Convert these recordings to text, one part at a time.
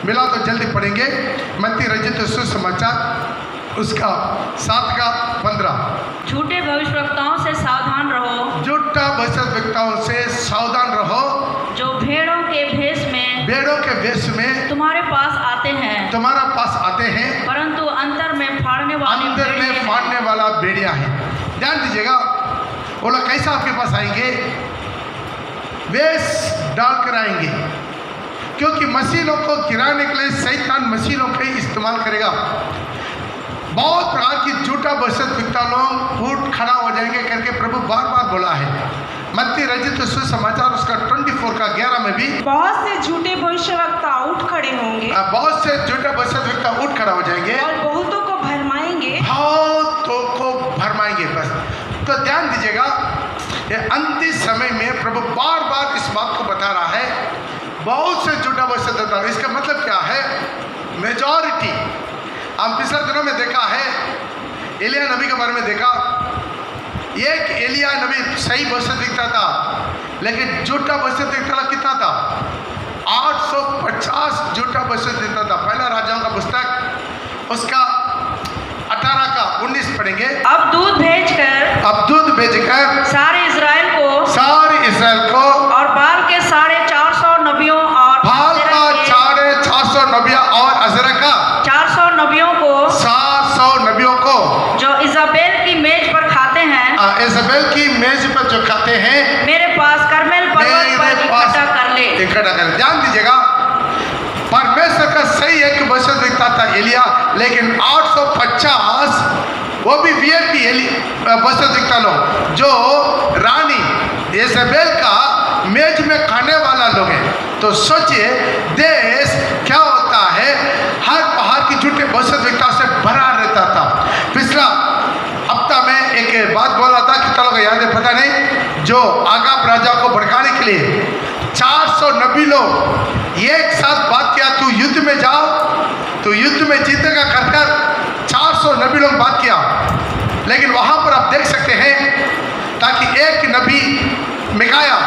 मिला तो जल्दी पढ़ेंगे। मत्ती रचित सुसमाचार उसका 7:15। झूठे भविष्यवक्ताओं से सावधान रहो, झूठा भविष्यवक्ताओं से सावधान रहो, जो भेड़ों के भेष में तुम्हारे पास आते हैं, परंतु अंदर में फाड़ने वाला भेड़िया है। ध्यान दीजिएगा, वो लोग कैसा आपके पास आएंगे? वेश डालकर आएंगे, क्योंकि मसीहों को गिराने के लिए शैतान मसीहों का ही इस्तेमाल करेगा। बहुत प्रकार की झूठा भविष्यवक्ता लोग उठ खड़ा हो जाएंगे करके प्रभु बार बार बोला है। मत्ती रचित सुसमाचार उसका 24:11 में भी बहुत से झूठे भविष्यवक्ता उठ खड़े होंगे, बहुत से झूठे भविष्यवक्ता उठ खड़ा हो जाएंगे और बहुतों को भरमाएंगे। बस तो ध्यान दीजिएगा, ये अंतिम समय में प्रभु बार बार इस बात को बता रहा है, बहुत से झूठा भविष्यवक्ता। इसका मतलब क्या है? मेजॉरिटी। हम पिछले दिनों में देखा है, एलिया नबी के बारे में देखा। एक एलिया नबी सही भविष्यवक्ता था, लेकिन झूठा भविष्यवक्ता कितना था? 850 झूठा भविष्यवक्ता था। पहला राजाओं का पुस्तक उसका 18:19 पढ़ेंगे। अब दूध भेजकर सारे इस्राएल को और बाल के 450 नबियों और 400 नबियों को 400 नबियों को जो इजाबेल की मेज पर खाते हैं, इजाबेल की मेज पर जो खाते हैं, मेरे पास कर्मेल पर्वत पर इकट्ठा कर। ध्यान दीजिएगा, परमेश्वर का सही एक भविष्यवक्ता था एलिया, लेकिन 850 वो भी वीआईपी भविष्यवक्ता लोग जो रानी इजाबेल का मेज में खाने वाला लोग हैं। तो सोचिए देश क्या होता है, हर बाहर की झूठे भविष्यवक्ता से भरा रहता था। पिछला हफ्ता में एक बात बोला था कि चलो याद है पता नहीं, जो आगाब राजा को भड़काने के लिए 400 नबी लोग एक साथ बात किया, तू युद्ध में जाओ, तो युद्ध में जीतेगा कर 400 नबी लोग बात किया। लेकिन वहां पर आप देख सकते हैं, ताकि एक नबी मिकाया,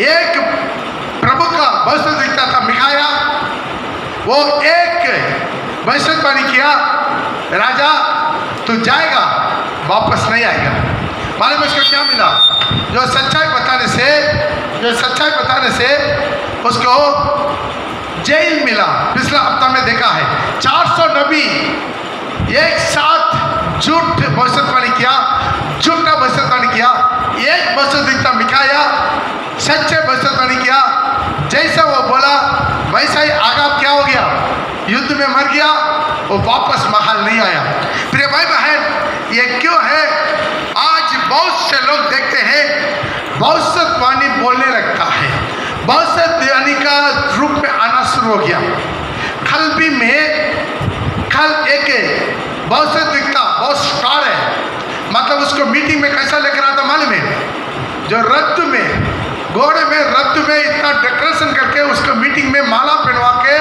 एक प्रभु का भविष्यवक्ता था मिकाया, वो एक भविष्यवाणी किया, राजा तू जाएगा वापस नहीं आएगा। मालूम उसको क्या मिला? जो सच्चाई बताने से उसको जेल मिला। पिछला हफ्ता में देखा है 400 नबी एक साथ झूठा भविष्यवाणी किया। एक भविष्यवक्ता मिकाया सच्चे भविष्यवाणी किया, जैसा वो बोला वैसा ही आगाब क्या हो गया? युद्ध में मर गया, वो वापस महल नहीं आया। प्रिय भाई बहन, ये क्यों है? आज बहुत से लोग देखते हैं भविष्यवाणी बोलने लगता है, भविष्यवाणी का रूप में आना शुरू हो गया। कल एक भविष्यवक्ता बहुत स्टार है, मतलब उसको मीटिंग में कैसा लेकर आता मालूम है? जो रथ में घोड़े में इतना डेकोरेशन करके उसको मीटिंग में माला पहनवा के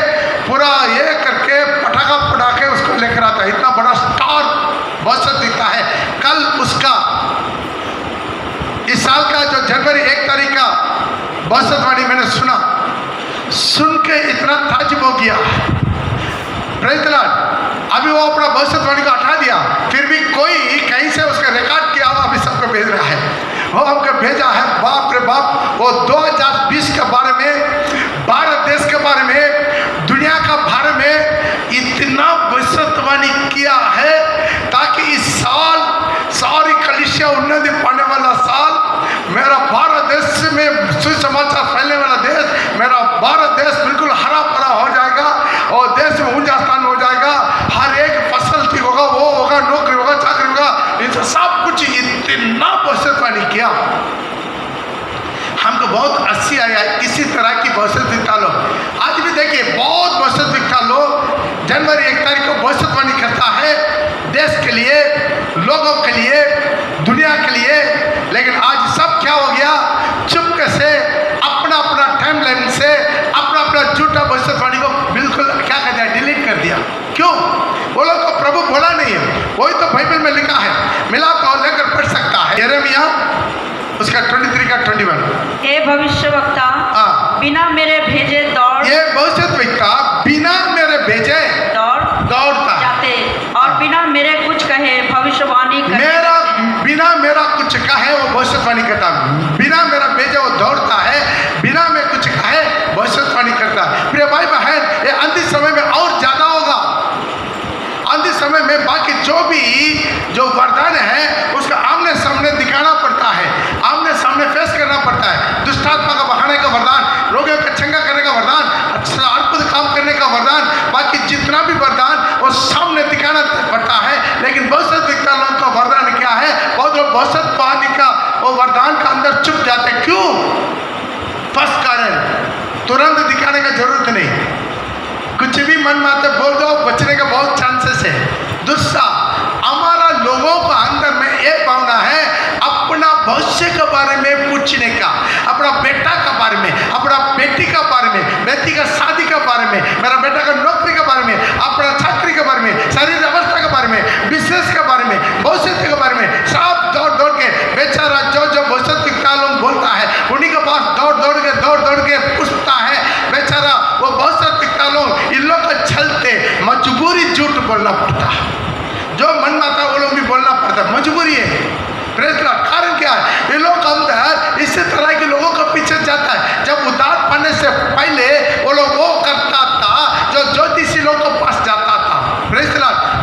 पूरा ये करके पटाखा पटा के उसको लेकर आता है। इतना बड़ा स्टार भविष्यवक्ता है। कल उसका इस साल का जो जनवरी 1 तारीख का भविष्यवाणी मैंने सुन के इतना ताज्जुब हो गया। Praise the Lord. अभी वो अपना भविष्यवाणी को हटा दिया, फिर भी कोई कहीं से उसका रिकॉर्ड किया हुआ अभी सबको भेज रहा है। वो हमको भेजा है, बाप रे बाप, वो 2020 के बारे में, भारत देश के बारे में, दुनिया का बारे में इतना भविष्यवाणी किया है, ताकि इस साल सारी कलीसिया उन्नति पाने वाला साल, मेरा भारत देश में सुसमाचार फैलने वाला देश, मेरा भारत देश बिल्कुल हरा भरा हो जाएगा और देश में ऊंचा स्थान हो जाएगा। हर एक फसल ठीक होगा, वो होगा, नौकरी होगा, चाकरी होगा, इनसे सब कुछ इतना भविष्यवाणी किया। हमको बहुत हंसी आया इसी तरह की भविष्यवक्ता लोग। आज भी देखिए बहुत भविष्यवक्ता लोग जनवरी 1 तारीख को भविष्यवाणी करता है देश के लिए, लोगों के लिए, दुनिया के लिए। लेकिन आज सब क्या हो गया? चुपके से अपना टाइमलाइन से अपना झूठा भविष्यवाणी को बिल्कुल क्या कर दिया? डिलीट कर दिया। क्यों? वो लोग को प्रभु बोला नहीं है, वही तो बाइबल में लिखा है, मिला तो लेकर पढ़ सकता है। यिर्मयाह उसका 23:21। हे भविष्यवक्ता, बिना मेरे भेजे दौड़। ये भविष्यवक्ता भी जो वरदान है उसका आमने सामने दिखाना पड़ता है, आमने सामने फेस करना पड़ता है। दुष्टात्मा का बहाने का वरदान, रोगियों का चंगा करने का वरदान, अच्छा अद्भुत काम करने का वरदान, बाकी जितना भी वरदान वो सामने दिखाना पड़ता है। लेकिन बहुत से विकलांगों का वरदान क्या है, बहुत लोग बहुत से पानी का वो वरदान का अंदर चुप जाते। क्यों? फर्स्ट कारण, तुरंत दिखाने का जरूरत नहीं, कुछ भी मन में आता बोल दो, बचने का बहुत चांसेस है। दूसरा, हमारा लोगों का अंदर में एक भावना है अपना भविष्य के बारे में पूछने का, अपना बेटा का बारे में, अपना बेटी का बारे में, बेटी का शादी के बारे में, मेरा बेटा का नौकरी के बारे में, अपना चाकरी के बारे में, शरीर अवस्था के बारे में, बिजनेस के बारे में, भविष्य के बारे में, सब दौड़ दौड़ के बेचारा जो भविष्य का लोग बोलता है उन्हीं के पास दौड़ दौड़ के पूछता है। बेचारा वो भविष्य का लोग इन लोग का चलते मजबूरी झूठ बोलना पड़ता है, जो मन में आता है वो लोग भी बोलना पड़ता है, मजबूरी है। कारण क्या है? ये लोग अंदर इसी तरह के लोगों के पीछे जाता है। जब उद्धार पाने से पहले वो लोग वो करता था जो ज्योतिषी लोग के पास जाता था।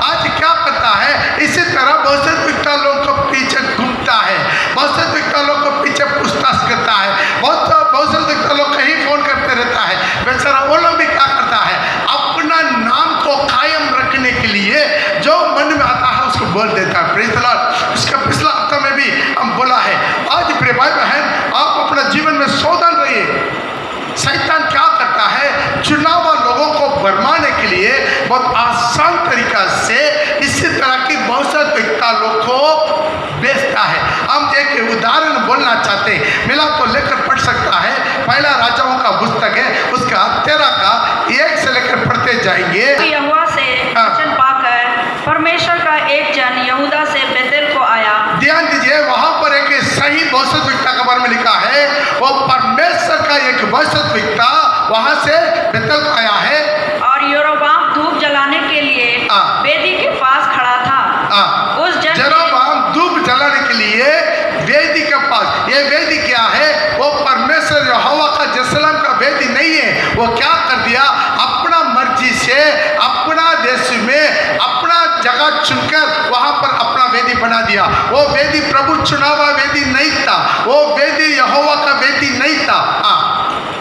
आज क्या करता है? इसी तरह बहुत से विकलांग लोगों के पीछे घूमता है, बहुत से विकलांग लोगों के पीछे पूछताछ करता है, बहुत से विकलांग लोग कहीं फोन करते रहता है। बेचारा वो लोग भी क्या करता है? अपना नाम को कायम रखने के लिए जो मन में आता है उसको बोल देता है। Praise the Lord. इसका पिछला हफ्ता में भी हम बोला है। आज प्रिय भाई बहन, आप अपना जीवन में सावधान रहिए। शैतान क्या करता है? चुनाव लोगों को भरमाने के लिए बहुत आसान तरीका से इसी तरह की बहुत से विकलांग लोगों को बेचता है। हम एक उदाहरण बोलना चाहते हैं, मिला तो लेकर पढ़ सकता है। पहला राजाओं का पुस्तक है, उसका 13 का 1 से लेकर पढ़ते जाएंगे। यहोवा से वचन पाकर परमेश्वर का एक जन यहूदा से बेतेल को आया। ध्यान दीजिए, वहां पर एक सही भविष्यद्वक्ता के बारे में लिखा है। वो परमेश्वर का एक भविष्यद्वक्ता वहां से बेतेल को आया है। और यरोबाम धूप जलाने के लिए वेदी के पास खड़ा था। उस जन यरोबाम धूप जलाने के लिए वेदी के पास, ये वेदी क्या है? वो परमेश्वर यहोवा का जेरूसलम का वेदी नहीं है। वो क्या कर दिया? अपना मर्जी से अपना देश में अपना जगह चुनकर वहां पर अपना वेदी बना दिया। वो वेदी प्रभु चुनावा वेदी नहीं था, वो वेदी यहोवा का वेदी नहीं था।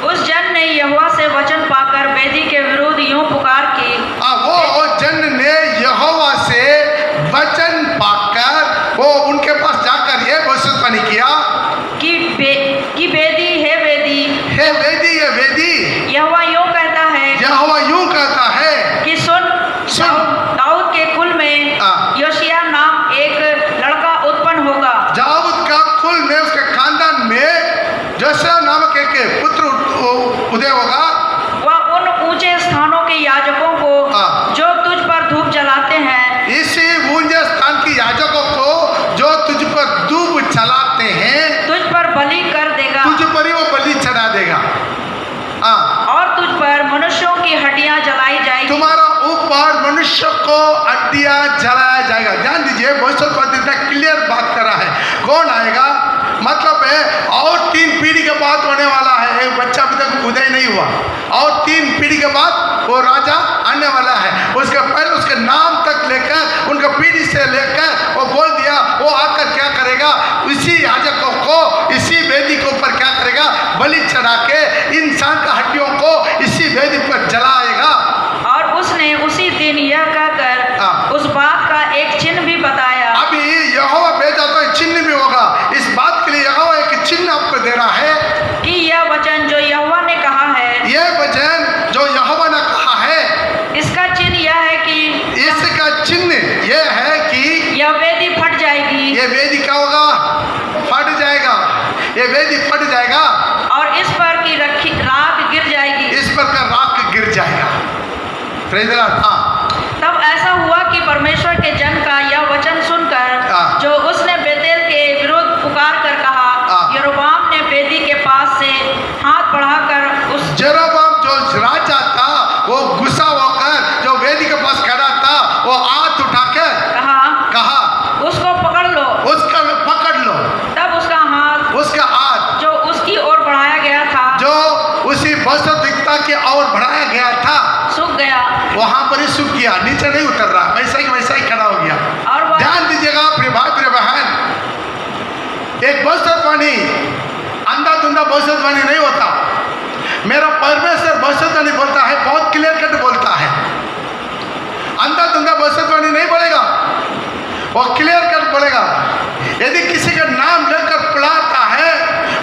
उस जन ने यहोवा से वचन पाकर वेदी के विरुद्ध यूं पुकार की। वो जन ने यहोवा से वचन पाकर वो उनके पास जाकर ये भविष्यवाणी किया कि वेदी है वेदी, हे वेदी, ये वेदी। यहोवा यूं कहता है, यहोवा यूं कहता है कि सुन, दाऊद के कुल में योशिया नाम एक लड़का उत्पन्न होगा। दाऊद का कुल में, उसके खानदान में योशिया नामक एक पुत्र उदय होगा। वह उन ऊंचे स्थानों के याजकों को जो तुझ पर धूप जलाते हैं, इसी ऊंचे स्थान के याजकों को जो तुझ पर धूप जलाते हैं, तुझ पर बलि कर देगा। तुझ पर ही वो बलि चढ़ा देगा। और तुझ पर मनुष्यों की हड्डियां जलाई जाएगी। तुम्हारा ऊपर मनुष्य को हड्डियां जलाया जाएगा। ध्यान दीजिए, भविष्यवाणी क्लियर बात कर रहा है। कौन आएगा? मतलब है और 3 पीढ़ी के बाद होने वाला है। एक बच्चा अभी तक उदय नहीं हुआ, और 3 पीढ़ी के बाद वो राजा आने वाला है। उसके पहले उसके नाम तक लेकर, उनका पीढ़ी से लेकर वो बोल दिया, वो आकर क्या करेगा? इसी याजकों को इसी वेदी के ऊपर क्या करेगा? बलि चढ़ा के इंसान का हड्डियों को इसी वेदी पर जलाएगा। और उसने उसी दिन यह कहकर उस बात का एक चिन्ह भी बताया। अभी यहोवा भेजा तो चिन्ह भी होगा। इस बात के लिए यहोवा एक चिन्ह आपको दे रहा है कि यह वचन जो यहोवा ने कहा है, यह वचन जो यहोवा ने कहा है, इसका चिन्ह यह है कि इसका चिन्ह यह है कि यह वेदी फट जाएगी। ये वेदी क्या होगा? फट जाएगा। ये वेदी फट जाएगा और इस पर की रखी राख गिर जाएगी। इस पर का राख गिर जाएगा। Praise the Lord. तब ऐसा हुआ कि परमेश्वर के जन का यह वचन सुनकर जो उसने बेतेल के विरुद्ध पुकार कर कहा, यरोबाम ने वेदी के पास से हाथ बढ़ाकर उस यरोबाम जो राजा था वो गुस्सा होकर जो वेदी के पास खड़ा था, वो हाथ उठाकर कहा उसको पकड़ लो। उसका पकड़ लो। तब उसका हाथ जो उसकी ओर बढ़ाया गया था, जो उसी भविष्यद्वक्ता की ओर बढ़ाया गया था, सूख गया। वहां पर ही सूख गया, नीचे नहीं उतर रहा, वैसा ही खड़ा हो गया। और दीजिएगा प्रिय भाई प्रिय बहन, एक भविष्यवाणी अंधा धुंधा भविष्यवाणी नहीं होता। मेरा परमेश्वर भविष्यवाणी बोलता है, बहुत क्लियर कट बोलता है। अंधा धुंधा भविष्यवाणी नहीं बोलेगा, वो क्लियर कट बोलेगा। यदि किसी का नाम लेकर बुलाता है,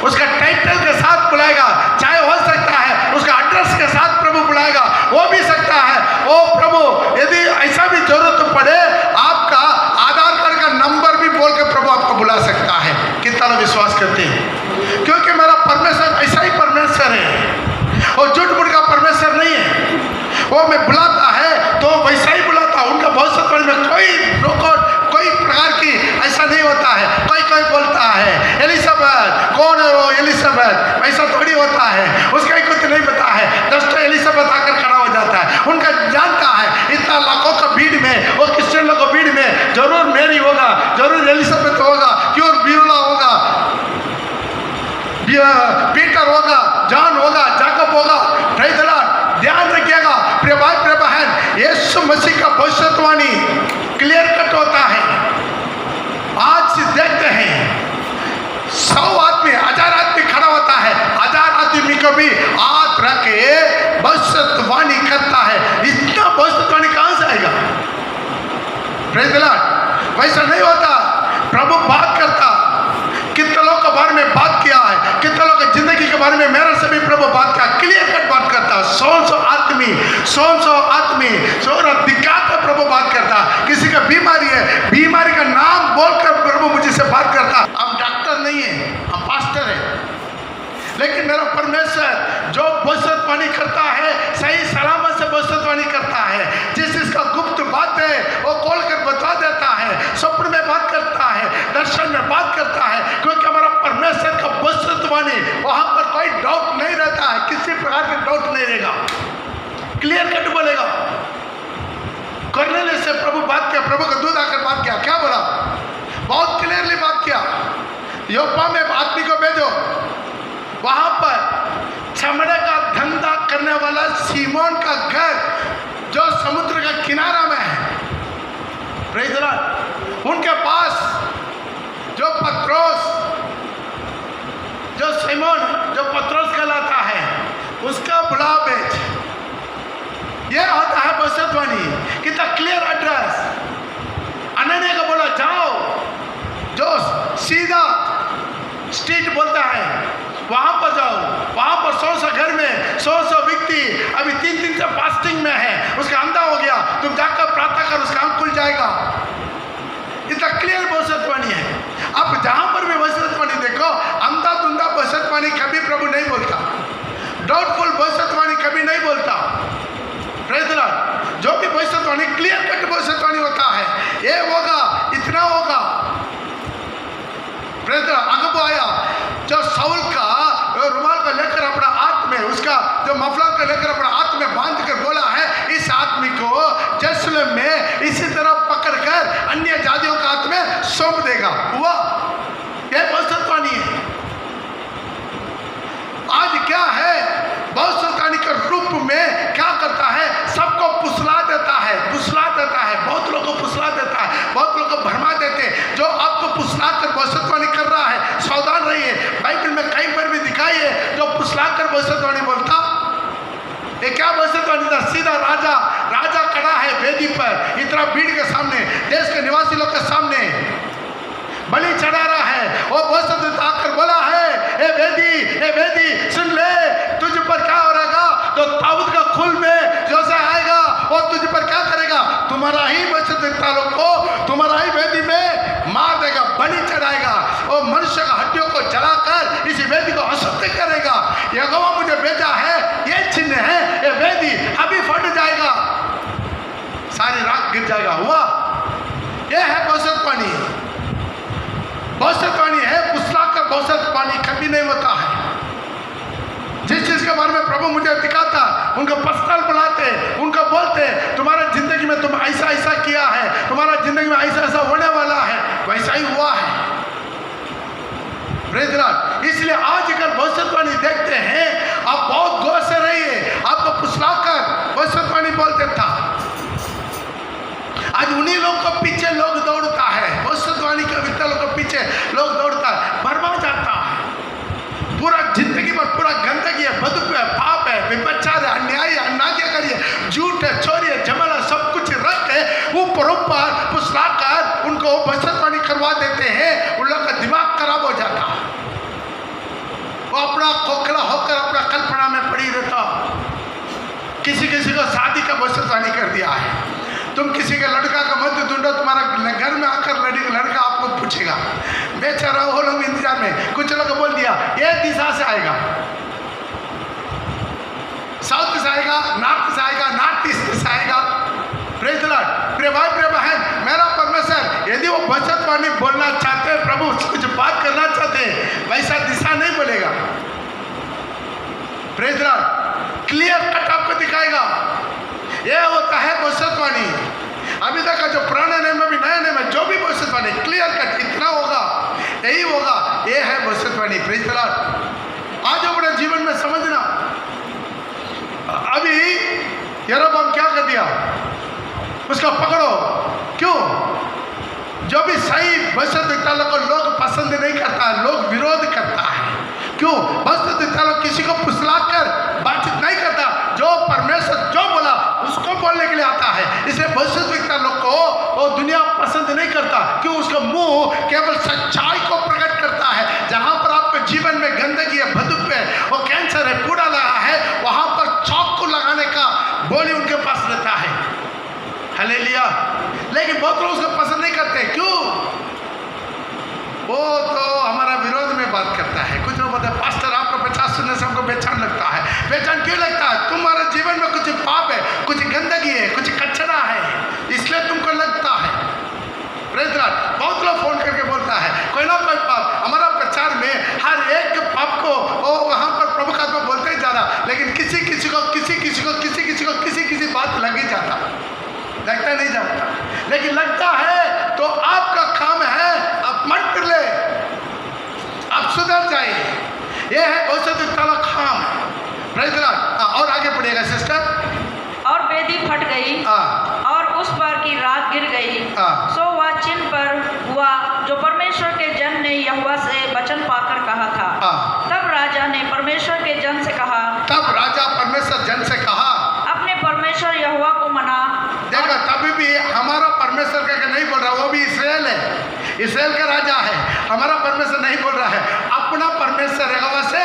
उसका टाइटल के साथ बुलाएगा, चाहे हो सकता है उसका एड्रेस के साथ प्रभु बुलाएगा, वो भी सकता है। ओ प्रभु, यदि ऐसा भी जरूरत पड़े आपका आधार कार्ड का नंबर भी बोल के प्रभु आपको बुला सकता है। कितना लोग विश्वास करते हैं? क्योंकि मेरा परमेश्वर ऐसा ही परमेश्वर है, और झूठ मूठ का परमेश्वर नहीं है। वो मैं बुलाता है तो वैसा ही बुलाता। उनका भविष्यवाणी में कोई प्रकार की ऐसा नहीं होता है। कोई बोलता है एलिजाबेथ, कौन है वो एलिजाबेथ, ऐसा थोड़ी होता है। उसका ही कुछ नहीं पता है, 10 एलिजाबेथ आकर खड़ा हो जाता है। उनका जानता है इतना लाखों का भीड़ में, वो क्रिश्चियन लोगों की भीड़ में जरूर मेरी होगा, जरूर एलिजाबेथ होगा, क्यों बिरुला होगा, पीटर होगा, जॉन होगा, जाकब होगा। ध्यान रखिएगा प्रिय भाई प्रिय बहन, यीशु मसीह का भविष्यवाणी क्लियर कट होता है। आज देखते हैं 100 आदमी 1000 आदमी खड़ा होता है, 1000 आदमी को भी हाथ रख के भविष्यवाणी करता है। इतना भविष्यवाणी कहां से आएगा? Praise the Lord. वैसा नहीं होता। प्रभु बात करता, कितने लोग के बारे में बात किया है, कितने लोग की जिंदगी के बारे में मेरे से भी प्रभु बात किया, क्लियर कट बात करता। 100 आदमी दिखा कर प्रभु बात करता। किसी का बीमारी है, बीमारी का नाम बोलकर प्रभु मुझे से बात करता। हम डॉक्टर नहीं है, हम पास्टर है, लेकिन मेरा परमेश्वर जो भविष्यवाणी करता है, सही सलामत से भविष्यवाणी करता है। जिसका गुप्त बात है वो खोल कर बता देता है, स्वप्न में बात करता है, दर्शन में बात करता है। क्योंकि हमारा परमेश्वर का भविष्यवाणी वहां पर कोई डाउट नहीं रहता है, किसी प्रकार का डाउट नहीं रहेगा, क्लियर कट बोलेगा। करने से प्रभु बात किया, प्रभु का दूध आकर बात किया, क्या बोला? बहुत क्लियरली बात किया, योप्पा में आदमी को भेजो, वहां पर चमड़े का धंधा करने वाला सीमोन का घर जो समुद्र का किनारा में है, प्रेज़ द लॉर्ड, उनके पास जो पत्रोस, जो सीमोन जो पत्रोस कहलाता है, उसका बुला भेज। यह होता है भविष्यवाणी। कितना क्लियर एड्रेस। अनन्या को बोला जाओ, जो सीधा स्ट्रीट बोलता है वहां पर जाओ, वहां पर 100 घर में 100 व्यक्ति अभी 3 दिन से फास्टिंग में है, उसका अंधा हो गया, तुम जाकर प्रार्थना कर, उसका आंख खुल जाएगा। इतना क्लियर भविष्यवाणी है। अब जहां पर भी भविष्यवाणी देखो, अंधा धुंधा भविष्यवाणी कभी प्रभु नहीं बोलता, डाउटफुल भविष्यवाणी कभी नहीं बोलता। Praise the Lord. जो भी भविष्यवाणी क्लियर कट भविष्यवाणी होता है, ये होगा, इतना होगा। Praise the Lord. अगब आया, जो साउल का रुमाल को लेकर अपना हाथ में, उसका जो मफलर को लेकर अपना हाथ में बांध कर बोला है, इस आदमी को यरूशलेम में इसी तरह पकड़कर अन्य जातियों के हाथ में सौंप देगा। हुआ, यह भविष्यवाणी है। आज क्या है? भविष्यवाणी के रूप में क्या करता है? सबको फुसला देता है, बहुत लोगों को फुसला देता है, बहुत लोगों को भरमा देते हैं। जो आपको फुसला कर भविष्यवाणी कर रहा है, सावधान रहिए। बाइबल में कहीं पर भी दिखाई है जो फुसला कर भविष्यवाणी बोलता। ये क्या भविष्यवाणी था? सीधा राजा खड़ा है वेदी पर, इतना भीड़ के सामने, देश के निवासी लोग के सामने बलि चढ़ा रहा है। वो भविष्यवाणी आकर बोला है, ए वेदी सुन ले, तुझ पर क्या हो रहेगा? तो दाऊद का खून में जो से आएगा वो तुझ पर क्या करेगा? तुम्हारा ही भविष्यद्वक्ताओं को तुम्हारा ही वेदी में मार देगा, बलि चढ़ाएगा, और मनुष्य का हड्डियों को जलाकर इसी वेदी को अशुद्ध करेगा। यहोवा मुझे भेजा है, ये चिन्ह है, ये वेदी अभी फट जाएगा, सारी राख गिर जाएगा। हुआ, यह है भविष्यवाणी। भविष्यवाणी है, पुस्तक भविष्यवाणी कभी नहीं होता है। जिस चीज के बारे में प्रभु मुझे दिखाता, उनको पर्सनल बुलाते, उनको बोलते, तुम्हारे जिंदगी में तुम ऐसा किया है, तुम्हारा जिंदगी में ऐसा होने वाला है, वैसा ही हुआ है। Praise the Lord. इसलिए आज अगर भविष्यवाणी देखते हैं, आप बहुत गौर से रहिए। आपको पुछलाकर भविष्यवाणी बोलते था, आज उन्हीं लोग को पीछे लोग दौड़ता है। पर पूरा गंदगी है, बदबू है, पाप है, विपचार है, अन्याय है, अनाज्ञाकारी है, झूठ है, चोरी है, झमेला सब कुछ रख के वो परोपकार पुसलाकर उनको भविष्यवाणी करवा देते हैं। उन लोग का दिमाग खराब हो जाता, वो अपना खोखला होकर अपना कल्पना में पड़ी रहता। किसी किसी को शादी का भविष्यवाणी कर दिया है, तुम किसी के लड़का का मत ढूंढो, तुम्हारा घर में आकर लड़का आपको पूछेगा। बेचारा वो लोग इंतजार में, कुछ लोगों को बोल दिया ये दिशा से आएगा, साउथ से आएगा, नॉर्थ से आएगा, नॉर्थ ईस्ट से आएगा। Praise the Lord. प्रिय भाई प्रिय बहन, मेरा परमेश्वर यदि वो भविष्यवाणी बोलना चाहते हैं, प्रभु कुछ बात करना चाहते हैं, वैसा दिशा नहीं बोलेगा। Praise the Lord. Clear cut आपको दिखाएगा। यह होता है भविष्यवाणी। अभी तक का जो पुराने नियम में भी नए नियम में जो भी भविष्यवाणी क्लियर कट इतना होगा, यही होगा, यह है भविष्यवाणी। Praise the Lord. आज अपने जीवन में समझना, अभी यरोबाम क्या कर दिया, उसको पकड़ो। क्यों? जो भी सही भविष्यद्वक्ता को लोग पसंद नहीं करता है, लोग विरोध करता है। क्यों? भविष्यद्वक्ता लोग किसी को फुसलाकर बातचीत नहीं करता, जो परमेश्वर जो बोला उसको बोलने के लिए आता है। इसलिए भविष्यद्वक्ता लोग को वो दुनिया पसंद नहीं करता। क्यों? उसका मुंह केवल सच्चाई को प्रकट करता है। जहां पर आपके जीवन में गंदगी है, बदबू है, वो कैंसर है, कूड़ा लगा है, वहां पर चाकू लगाने का बोली उनके पास रहता है। हालेलुया। लेकिन बहुत लोग उसको पसंद नहीं करते। क्यों? वो तो हमारा विरोध में बात करता है। कुछ लोग बोलते हैं पास्टर आपको 50 सुनने से हमको बेचैन लगता है। बेचैन क्यों लगता है? तुम्हारे जीवन में कुछ पाप है, कुछ गंदगी है, कुछ कचरा है, इसलिए तुमको लगता है। Praise the Lord. बहुत लोग फोन करके बोलता है कोई ना कोई पाप। हमारा प्रचार में हर एक पाप को वो वहाँ पर प्रभु का तो बोलते ही जा रहा, लेकिन किसी किसी बात लग ही जाता, लगता नहीं जाता। लेकिन लगता है तो आपका काम है, आप मन कर ले, आप सुधर जाइए। यह है भविष्यद्वक्ता का काम। Praise the Lord. और आगे पढ़िएगा सिस्टर। और वेदी फट गई और उस पर की रात गिर गई। सो वह चिन्ह पर हुआ जो परमेश्वर के जन ने यहोवा से वचन पाकर कहा था। तब राजा ने परमेश्वर के जन से कहा, अपने परमेश्वर यहोवा को मना। देखो तभी भी हमारा परमेश्वर का नहीं बोल रहा, वो भी इसराइल है, इसराइल का राजा है। हमारा परमेश्वर नहीं बोल रहा है, अपना परमेश्वर यहोवा से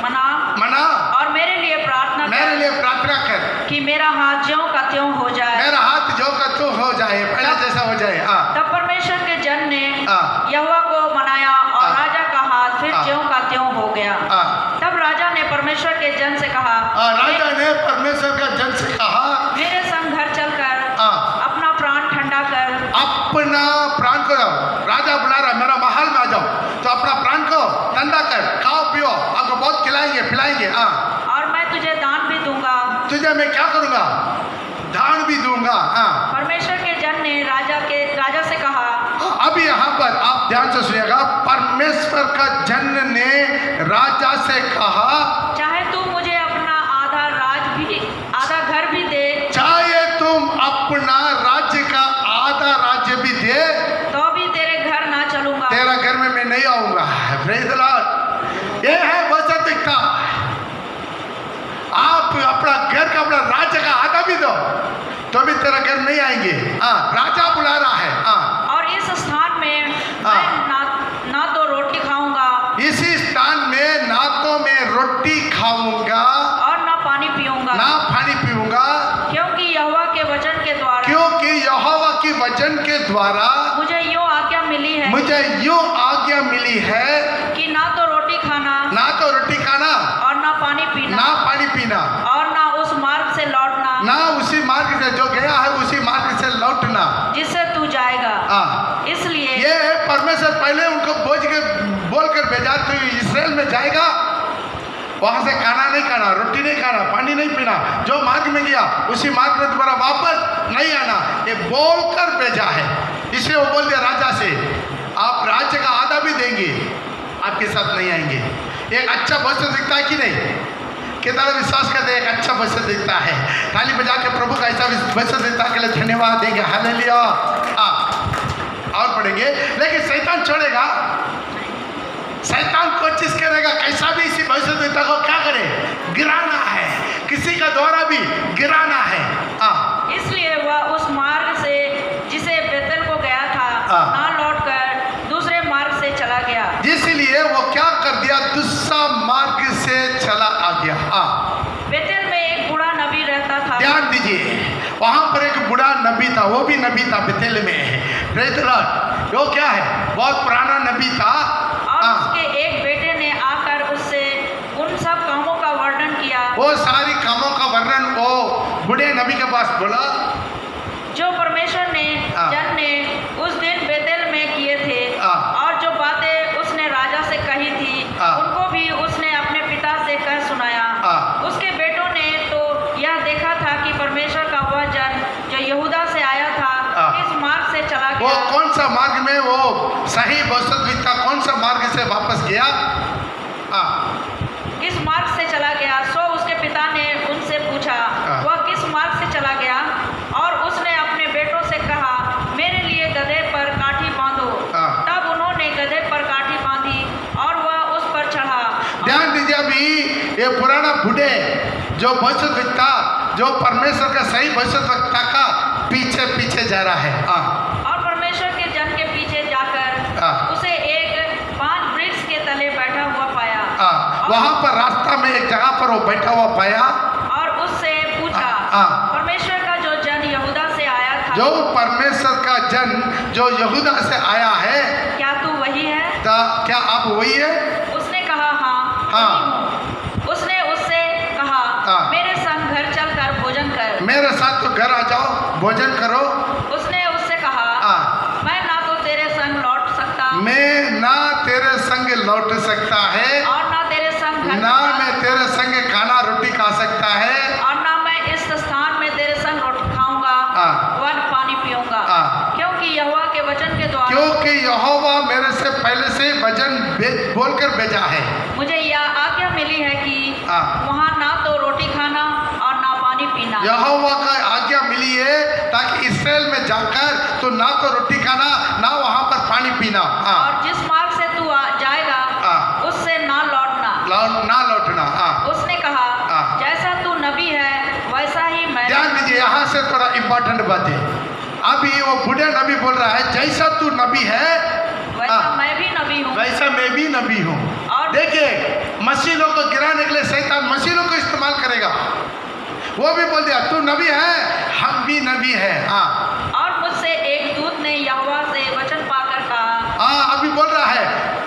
मना और मेरे लिए प्रार्थना कर कि मेरा हाथ ज्यों का त्यों हो जाए, पहले जैसा हो जाए। तब परमेश्वर के जन ने यहोवा को मनाया और राजा का हाथ फिर ज्यों का त्यों हो गया। तब राजा ने परमेश्वर के जन से कहा, मेरे संग घर चलकर अपना प्राण ठंडा कर। अपना प्राण को राजा बुला रहा, मेरा महल में आ जाओ, तो अपना प्राण को ठंडा कर, खाओ पियो, आपको बहुत खिलाएंगे पिलाएंगे। और मैं तुझे दान भी दूंगा। तुझे मैं क्या करूंगा? दान भी दूंगा। परमेश्वर के जन ने राजा से कहा। अब यहाँ पर आप ध्यान से सुनिएगा, परमेश्वर का जन ने राजा से कहा, चाहे तू मुझे अपना आधा घर भी दे, चाहे तुम अपना राज्य का आधा राज्य भी दे, तो भी तेरे घर ना चलूंगा, तेरा घर में मैं नहीं आऊंगा। Praise the Lord. ये है भविष्यद्वक्ता। आप अपना घर का, अपना राज्य का आधा भी दो, तो भी तेरा घर नहीं आएंगे। राजा बुला रहा है। और इस स्थान में मैं ना तो रोटी खाऊंगा, इसी स्थान में ना तो मैं रोटी खाऊंगा और ना पानी पीऊंगा, क्योंकि यहोवा के वचन के द्वारा मुझे यूं आज्ञा मिली है कि ना तो रोटी खाना और ना पानी पीना और ना उस मार्ग से लौटना, ना उसी मार्ग से जो गया है उसी मार्ग से लौटना जिससे तू जाएगा। इसलिए ये परमेश्वर पहले उनको बोलकर भेजा, तो इस्राएल में जाएगा, वहां से खाना नहीं खाना, रोटी नहीं खाना, पानी नहीं पीना, जो मार्ग में गया उसी मार्ग में दोबारा वापस नहीं आना, ये बोलकर भेजा है। इसलिए वो बोल दिया राजा से, आप राज्य का आधा भी देंगे, आपके साथ नहीं आएंगे। एक अच्छा भविष्य दिखता है कि नहीं? कितना विश्वास करते एक अच्छा भविष्य दिखता है? ताली बजा के प्रभु का ऐसा भविष्य दिखता के लिए धन्यवाद देंगे। हालेलुया। और पढ़ेंगे। लेकिन शैतान छोड़ेगा, शैतान कोशिश करेगा कैसा भी इसी भविष्य विता को क्या करे? गिराना है, किसी का द्वारा भी गिराना है। इसलिए वह उस मार्ग से जिसे बेतेल को गया था ना लौटकर दूसरे मार्ग से चला गया। इसलिए वो क्या कर दिया? दूसरा मार्ग से चला आ गया। बेतेल में एक बूढ़ा नबी रहता था। ध्यान दीजिए, वहां पर एक बूढ़ा नबी था, वो भी नबी था बेतेल में। Praise the Lord. वो क्या है? बहुत पुराना नबी था। और उसके एक बेटे ने आकर उससे उन सब कामों का वर्णन किया, वो सारी कामों का वर्णन वो बूढ़े नबी के पास बोला, जो परमेश्वर ने जन ने उस दिन बेतेल में किए थे। और जो बातें उसने राजा से कही थी उनको भी उसने अपने पिता से कह सुनाया। उसके बेटों ने तो यह देखा था कि परमेश्वर का वह जन जो यहूदा से आया था इस मार्ग से चला वो गया। कौन सा मार्ग में? वो सही भविष्यद्वक्ता कौन सा मार्ग से वापस गया? किस मार्ग से चला गया? सो उसके पिता ने उनसे पूछा वह किस मार्ग से चला गया? और उसने अपने बेटों से कहा, मेरे लिए गधे पर काठी बांधो। तब उन्होंने गधे पर काठी बांधी और वह उस पर चढ़ा। ध्यान दीजिए, अभी ये पुराना बूढ़े जो भविष्यद्वक्ता, जो परमेश्वर का सही भविष्यद्वक्ता का पीछे पीछे जा रहा है। और परमेश्वर के जन के पीछे जाकर उसे एक पान वृक्ष के तले बैठा हुआ पाया। वहां पर रास्ता में एक जगह पर वो बैठा हुआ पाया और उससे पूछा, परमेश्वर का जो जन यहूदा से आया था, जो परमेश्वर का जन जो यहूदा से आया है, क्या तू वही है? क्या आप वही है? उसने कहा, हाँ वही हूँ। उसने उससे कहा, मेरे संग घर चलकर भोजन कर। मेरे साथ तो घर आ जाओ, भोजन करो। उसने उससे कहा, मैं ना तो तेरे संग लौट सकता, मैं ना तेरे संग लौट सकता है, और ना तेरे संग घर ना मैं तेरे संग खाना रोटी खा सकता है, और ना मैं इस स्थान में तेरे संग रोटी खाऊंगा व पानी पीऊंगा। क्योंकि यहोवा के वचन के द्वारा, क्योंकि यहोवा मेरे से पहले से वचन बोलकर भेजा है। मुझे यह आज्ञा मिली है कि वहाँ ना तो रोटी खाना और ना पानी पीना। यहोवा का आज्ञा मिली है ताकि इस्राएल में जाकर तो ना तो रोटी खाना ना वहाँ पर पानी पीना। और जिस मार्ग से तू जाएगा उससे ना लौटना। ना लौटना। उसने कहा, जैसा तू नबी है वैसा ही मैं। ध्यान दीजिए, यहाँ से थोड़ा इम्पोर्टेंट बात है। अभी वो बूढ़े नबी बोल रहा है, जैसा तू नबी है वैसा मैं भी नबी हूँ, वैसा मैं भी नबी हूँ। और देखिए, मसीहों को गिराने के लिए शैतान मसीहों को इस्तेमाल करेगा। वो भी बोल दिया, तू नबी है, हम भी नबी है। और मुझसे एक दूत ने यहोवा से वचन पाकर कहा। अभी बोल रहा है,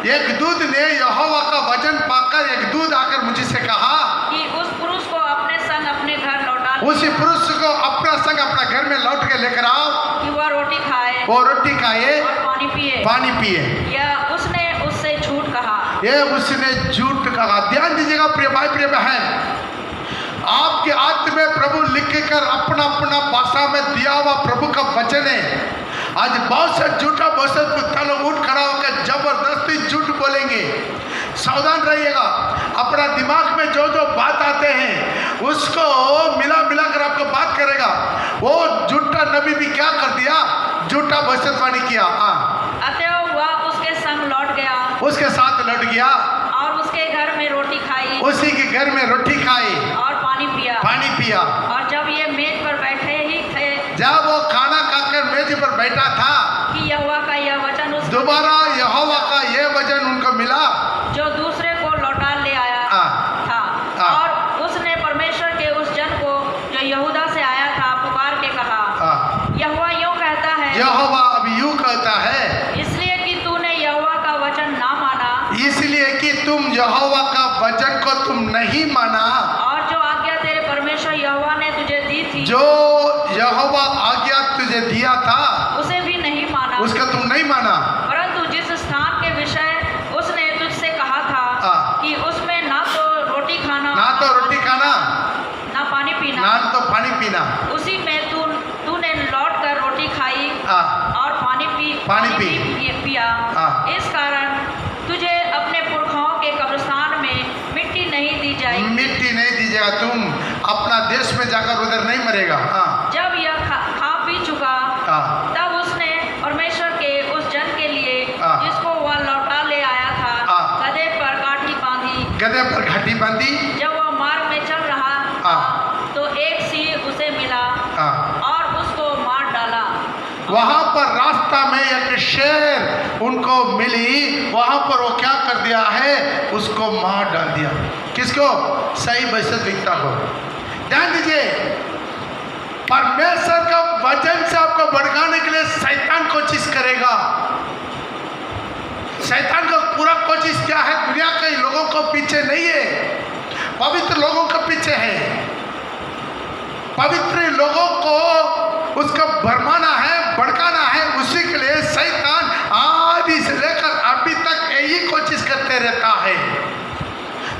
एक दूत ने यहोवा का वचन पाकर एक दूत आकर मुझसे कहा कि उस पुरुष को अपने संग अपने घर लौटा, उसी पुरुष को अपना संग अपना घर में लौट के लेकर आओ, कि वह रोटी खाए, वो रोटी खाए और पानी पिए। पानी पिए। यह उसने उससे झूठ कहा। ये उसने झूठ कहा। ध्यान दीजिएगा प्रिय भाई प्रिय बहन, आपके हाथ में प्रभु लिख कर अपना अपना भाषा में दिया हुआ प्रभु का वचन है। आज बहुत से झूठा भविष्यद्वक्ता लोग उठ खड़ा होकर जबरदस्ती झूठ बोलेंगे। सावधान रहिएगा। अपना दिमाग में जो जो बात आते हैं उसको मिला मिला कर आपको बात करेगा। वो झूठा नबी भी क्या कर दिया? झूठा भविष्यवाणी किया। अतः वह उसके संग लौट गया, उसके साथ लौट गया और उसके घर में रोटी खाई, उसी के घर में रोटी खाई और पानी पिया। पानी पिया। और जब ये मेज पर बैठे ही थे, जब वो खाना खाकर मेज पर बैठा था, कि यहोवा का यह वचन उसको दोबारा यहोवा का यह वचन उनको मिला, जो दूसरे को लौटा ले आया था। और उसने परमेश्वर के उस जन को जो यहूदा से आया था पुकार के कहा, यहोवा यूं कहता है, यहोवा अब यूं कहता है, इसलिए कि तूने यहोवा का वचन ना माना, इसलिए कि तुम यहोवा का वचन को तुम नहीं माना, और जो आज्ञा तेरे परमेश्वर यहोवा ने तुझे दी थी, जो यहोवा आज्ञा तुझे दिया था उसे भी नहीं माना, उसका तुम नहीं माना। परंतु जिस स्थान के विषय उसने तुझसे कहा था कि उसमें ना तो रोटी खाना, ना तो रोटी खाना, ना पानी पीना, ना तो पानी पीना, उसी में तूने लौट कर रोटी खाई और पानी पिया। इस कारण तुझे अपने पुरखाओं के कब्रिस्तान में मिट्टी नहीं दी जाएगी। मिट्टी नहीं दी जाएगा, तुम अपना देश में जाकर उधर नहीं मरेगा। जब यह खा पी चुका, तब उसने परमेश्वर के उस जन के लिए जिसको वह लौटा ले आया था, गधे पर काठी बांधी गधे पर घाटी बांधी। जब वह मार्ग में चल रहा हाँ। तो एक सिंह उसे मिला हाँ। और उसको मार डाला। वहां पर रास्ता में एक शेर उनको मिली, वहां पर वो क्या कर दिया है, उसको मार डाल दिया। किसको? सही वास्तविकता को। ध्यान दीजिए, परमेश्वर का वचन से आपको भड़काने के लिए शैतान कोशिश करेगा। शैतान का पूरा कोशिश क्या है? दुनिया के लोगों को पीछे नहीं है, पवित्र लोगों के पीछे है। पवित्र लोगों को उसका भरमाना है, भड़काना है। उसी के लिए शैतान आदि से लेकर अभी तक यही कोशिश करते रहता है।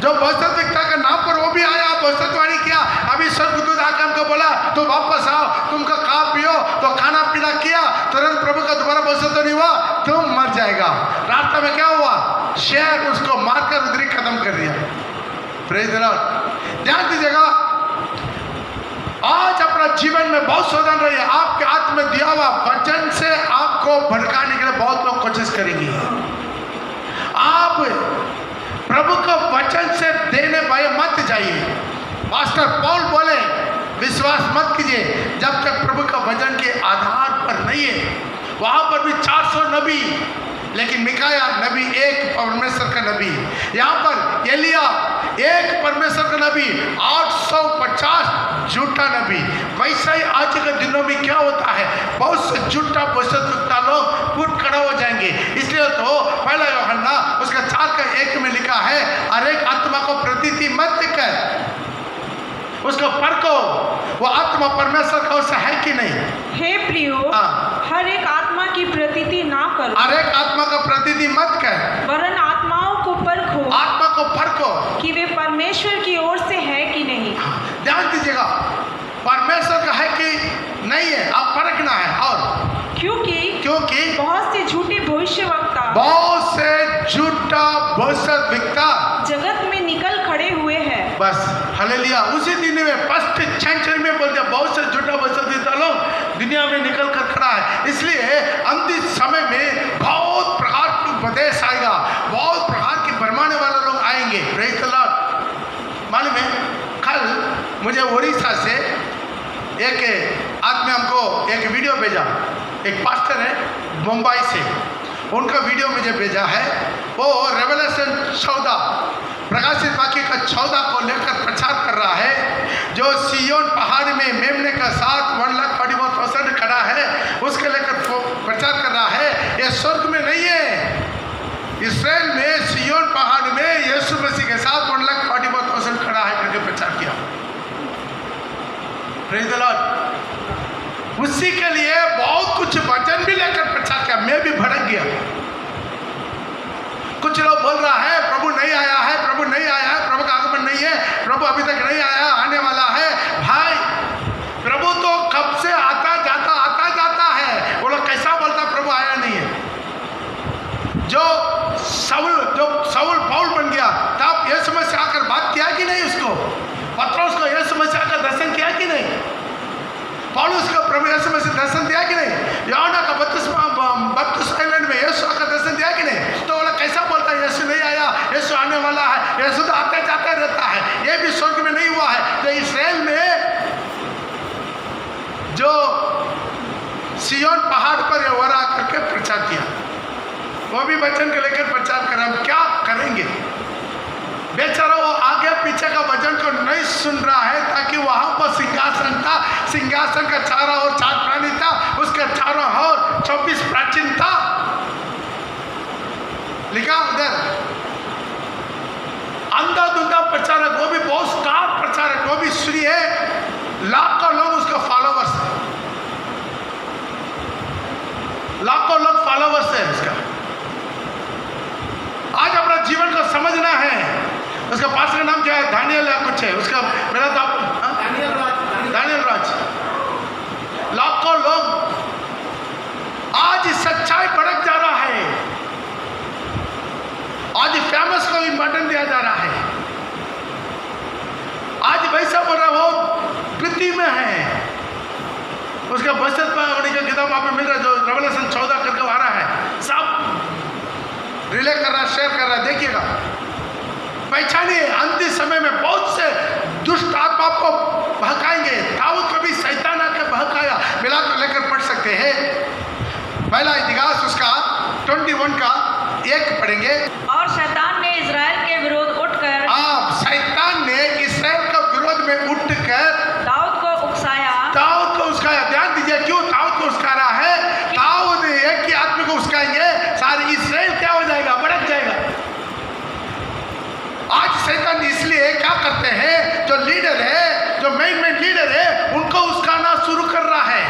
जो वास्तविकता के नाम पर वो भी आया, भविष्यवाणी किया, अभी स्वर्गदूत आकर हमको बोला तो वापस आओ, तुमको खा पियो, तो खाना पीना किया, तुरंत प्रभु का दोबारा भविष्य नहीं हुआ, तुम मर जाएगा। रास्ता में क्या हुआ? शेर उसको मारकर उधरी खत्म कर दिया। Praise the Lord. ध्यान दीजिएगा, आज अपना जीवन में बहुत सावधान रहिए। आपके हाथ में दिया हुआ वचन से आपको भड़काने के लिए बहुत लोग कोशिश करेंगे। आप प्रभु का वचन से देने भय मत जाइए। मास्टर पौल बोले विश्वास मत कीजिए जब तक प्रभु का वचन के आधार पर नहीं है। वहां पर भी 400 नबी, लेकिन मिकाया नबी एक परमेश्वर का नबी। यहाँ पर एलिया एक परमेश्वर का नबी, 850 झूठा नबी। वैसा ही आज के दिनों में क्या होता है, बहुत से झूठा भविष्यवक्ता लोग फूट खड़ा हो जाएंगे। इसलिए तो पहला यूहन्ना उसका 4:1 में लिखा है, हर एक आत्मा को प्रतीति मत कर, उसको परखो वो आत्मा परमेश्वर का उससे है कि नहीं। हे प्रियो, हाँ। हर एक आत्मा की प्रतीति ना करो, हर एक आत्मा का प्रतीति मत कर, वरन आत्माओं को परखो, आत्मा को परखो कि वे परमेश्वर की ओर से है कि नहीं। ध्यान दीजिएगा, परमेश्वर का है कि नहीं है, आप परखना है। और क्योंकि बहुत से झूठे भविष्यवक्ता, बहुत से झूठा भविष्यवक्ता जगत में निकल खड़े हुए हैं। बस हालेलुया। उसी दिन में फर्स्ट सेंचुरी में बोलते हैं बहुत से झूठा भविष्यवक्ता लोग दुनिया में निकल कर खड़ा है। इसलिए अंतिम समय में बहुत प्रकार की उपदेश आएगा, बहुत प्रकार की भरमाने वाले लोग आएंगे। Praise the Lord. मालूम है, कल मुझे उड़ीसा से एक आदमी हमको एक वीडियो भेजा, एक पास्टर है मुंबई से, उनका वीडियो मुझे भेजा है। वो रेवलेशन 14 प्रकाशित वाक्य का 14 को लेकर प्रचार कर रहा है। जो सियोन पहाड़ में मेमने का साथ 1,40,000 खड़ा है, उसके लेकर प्रचार कर रहा है। ये स्वर्ग में नहीं है, इस्राएल में सियोन पहाड़ में यीशु मसीह के साथ 1,40,000 खड़ा है करके प्रचार किया। Praise the Lord. उसी के लिए बहुत कुछ वचन भी लेकर प्रचार किया। मैं भी भड़क गया। कुछ लोग बोल रहा है प्रभु नहीं आया है, प्रभु नहीं आया है, प्रभु का आगमन नहीं है, प्रभु अभी तक नहीं आया, आने वाला है। भाई, प्रभु तो कब से आता जाता है। वो लोग कैसा बोलता प्रभु आया नहीं है। जो साउल पौल बन गया, तब यीशु मसीह आकर बात किया कि नहीं उसको? पत्रोस को यीशु मसीह का दर्शन किया कि नहीं? पौलुस को प्रभु यीशु मसीह दर्शन दिया कि नहीं? यूहन्ना का बपतिस्मा आइलैंड में यीशु का दर्शन दिया कि नहीं? तो वो लोग कैसा बोलता है यीशु नहीं आया, यीशु आने वाला है, यीशु तो आते जाते रहता है। ये भी स्वर्ग में नहीं हुआ है। तो इस्राएल में जो सियोन पहाड़ पर वरा करके प्रचार किया, वो भी वचन को लेकर प्रचार कर रहे। हम क्या करेंगे? बेचारा वो आगे पीछे का वचन को नहीं सुन रहा है, ताकि वहां पर सिंहासन था, सिंहासन का चारों ओर 4 प्राणी था, उसके चारों ओर 24 प्राचीन था, लिखा उधर। अंधा-धुंधा प्रचारक, वो भी बहुत स्टार प्रचारक, वो भी सुनिए, लाखों लोग उसका फॉलोवर्स है, लाखों लोग फॉलोवर्स है उसका। आज अपना जीवन को समझना है। उसका पास का नाम क्या है? दानियल या कुछ है उसका, मेरा तो दानियल राज। लाखों लोग आज सच्चाई भड़क जा रहा है। आज फेमस को इंपॉर्टेंट दिया जा रहा है। आज वैसा बोल रहा वो पृथ्वी में है। उसका बचत होने का किताब आप मिल रहा है, जो रेवलेशन 14 करके आ रहा है, सब रिले कर रहा है, शेयर कर रहा है, देखिएगा। पहचानिए, अंतिम समय में बहुत से दुष्ट आत्मा को बहकाएंगे। दाऊद को भी शैतान आकर बहकाया। मिला तो लेकर पढ़ सकते हैं। पहला इतिहास उसका 21 का 1 पढ़ेंगे। और शैतान ने इज़राइल के विरोध उठकर शैतान ने इसराइल के विरोध में उठकर दाऊद को उकसाया। दाऊद को उस्काया। ध्यान दीजिए क्यों दाऊद को उस्का रहा है। दाऊद एक ही आदमी को उस्काएंगे, सारी इसराइल क्या हो जाएगा, भड़क जाएगा। आज शैतान इसलिए क्या करते हैं, जो लीडर है, जो मेन लीडर है, उनको उस्काना शुरू कर रहा है।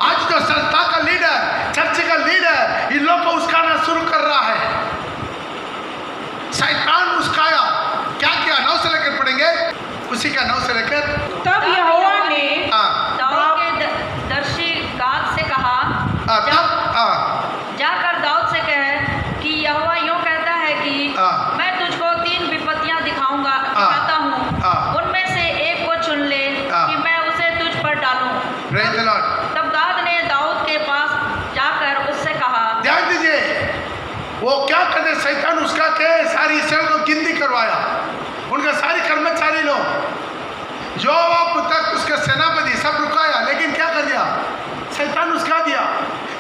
आज जो संस्था का लीडर, चर्च का लीडर, इन लोगों को उस्काना शुरू कर रहा है। शैतान उस्काया, क्या किया, 9 से लेकर पढ़ेंगे, उसी का 9 से लेकर। तब यहोवा ने दाऊद के दर्शी गाद से कहा, जाकर दाऊद से कह कि यहोवा यूं कहता है कि मैं तुझको 3 विपत्तियां दिखाता हूँ, उनमें से एक को चुन ले कि मैं उसे तुझ पर डालूं। तब गाद ने दाऊद के पास जाकर उससे कहा। ध्यान दीजिए, वो क्या करते, शैतान उसका के सारी इसराइल को गिनती करवाया। उनका सारे कर्मचारी लोग जो अब तक उसका सेनापति सब रुकाया, लेकिन क्या कर दिया, शैतान उसका दिया।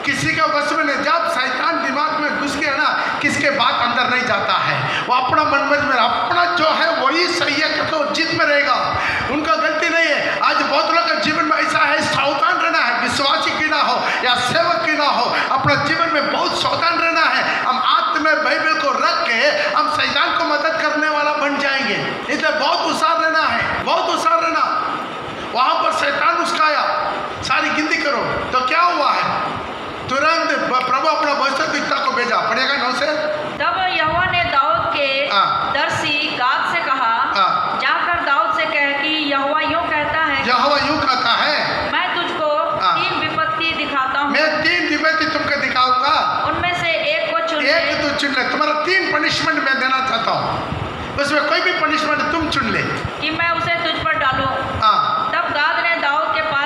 किसी का वश में नहीं। जब शैतान दिमाग में घुस गया ना, किसके बात अंदर नहीं जाता है। वो अपना मनमर्ज में, अपना जो है वही सही है, तो जिद में रहेगा। उनका गलती नहीं है। आज बहुत लोग का जीवन में ऐसा है, सावधान रहना है। विश्वासी की ना हो या सेवक की ना हो, अपना जीवन में बहुत सावधान रहना है। हम आत्म में बाइबल को रख के हम शैतान को मदद करने वाला बन जाएंगे। इसलिए बहुत होशियार रहना है, बहुत होशियार रहना। वहां पर शैतान उसकाया, सारी गिनती करो तो क्या हुआ है, तुरंत प्रभु अपना भविष्यद्वक्ता को भेजा। पढ़ेगा 9 से। तब यहोवा ने दाऊद के दर्शी गाद से कहा, जाकर दाऊद से कह कि यहोवा यूं कहता है, यहोवा यूं कहता है, मैं तुझको 3 विपत्ति दिखाता हूँ। मैं 3 विपत्ति तुमको दिखाऊंगा, उनमें से एक को चुन ले। एक तो चुन ले। तुम्हारा 3 पनिशमेंट मैं देना चाहता हूँ, उसमें कोई भी पनिशमेंट तुम चुन ले कि मैं उसे तुझ पर डालूं। तब गाद ने दाऊद के पास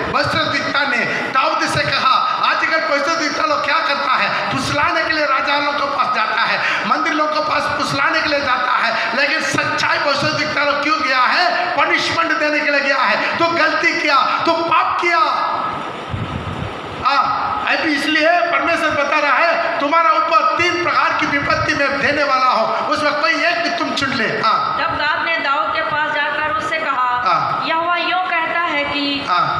भविष्यद्वक्ता ने दाऊद से कहा। आजकल भविष्यद्वक्ता लोग क्या करता है, फुसलाने के लिए राजा लोग के पास जाता है, मंदिर लोग के पास फुसलाने के लिए जाता है। लेकिन सच्चाई भविष्यद्वक्ता लोग क्यों गया है, पनिशमेंट देने के लिए गया है। तो गलती किया, तो पाप किया। अभी इसलिए परमेश्वर बता रहा है, तुम्हारा ऊपर 3 प्रकार की विपत्ति में देने वाला हो, उसमें कोई एक भी तुम चुन ले। जब गाद ने दाऊद के पास जाकर उससे कहा, यहोवा यूं कहता है कि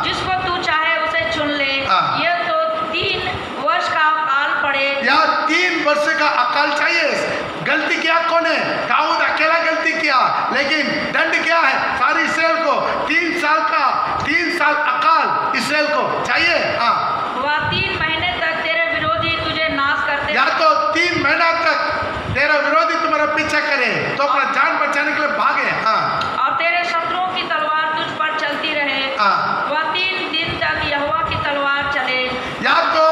जिसको तू चाहे उसे चुन ले। यह तो 3 वर्ष का अकाल पड़े। यार 3 वर्ष का अकाल चाहिए। गलती किया कौन है, दाऊद अकेला गलती किया, लेकिन दंड क्या है, सारी इसराइल को 3 साल अकाल इसराइल को चाहिए। वह 3 महीने तक तेरे विरोधी तुझे नाश करते। या तो 3 महीना तक तेरा विरोधी तुम्हारा पीछा करे, तो अपना जान बचाने के लिए भागे। और तेरे शत्रुओं की तलवार तुझ पर चलती रहे। वह 3 दिन तक यहोवा की तलवार चले। या तो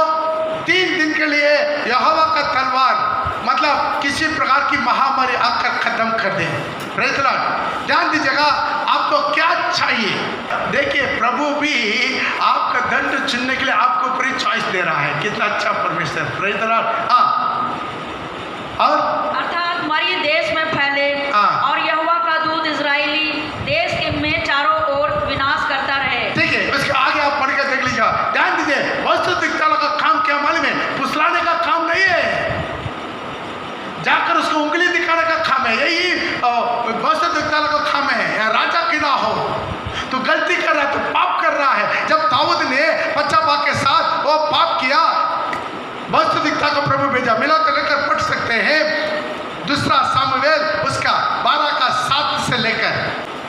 3 दिन के लिए यहोवा का तलवार, मतलब किसी प्रकार की महामारी आकर खत्म कर दे। Praise the Lord. ध्यान दीजिएगा, आपको क्या चाहिए। देखिए, प्रभु भी आपका दंड चुनने के लिए आपको ऊपर चॉइस दे रहा है। कितना अच्छा परमेश्वर। Praise the Lord. और अर्थात मरी देश में फैले और यहोवा का दूत इजरायली देश के में चारों ओर विनाश करता रहे। ठीक है, उसके आगे आप पढ़ के देख लीजिए। ध्यान दीजिए, भविष्यद्वक्ता का काम क्या मालूम है, फुसलाने का काम नहीं है, जाकर उसको उंगली दिखाने का काम है। यही भविष्यद्वक्ता का काम है। राजा की ना हो तो गलती कर रहा है, तो पाप कर रहा है। जब दाऊद ने पश्चाताप के साथ वो पाप किया, भविष्यद्वक्ता को प्रभु भेजा। मिला तो लेकर पढ़ सकते हैं, 2 सामुएल उसका 12 का 7 से लेकर।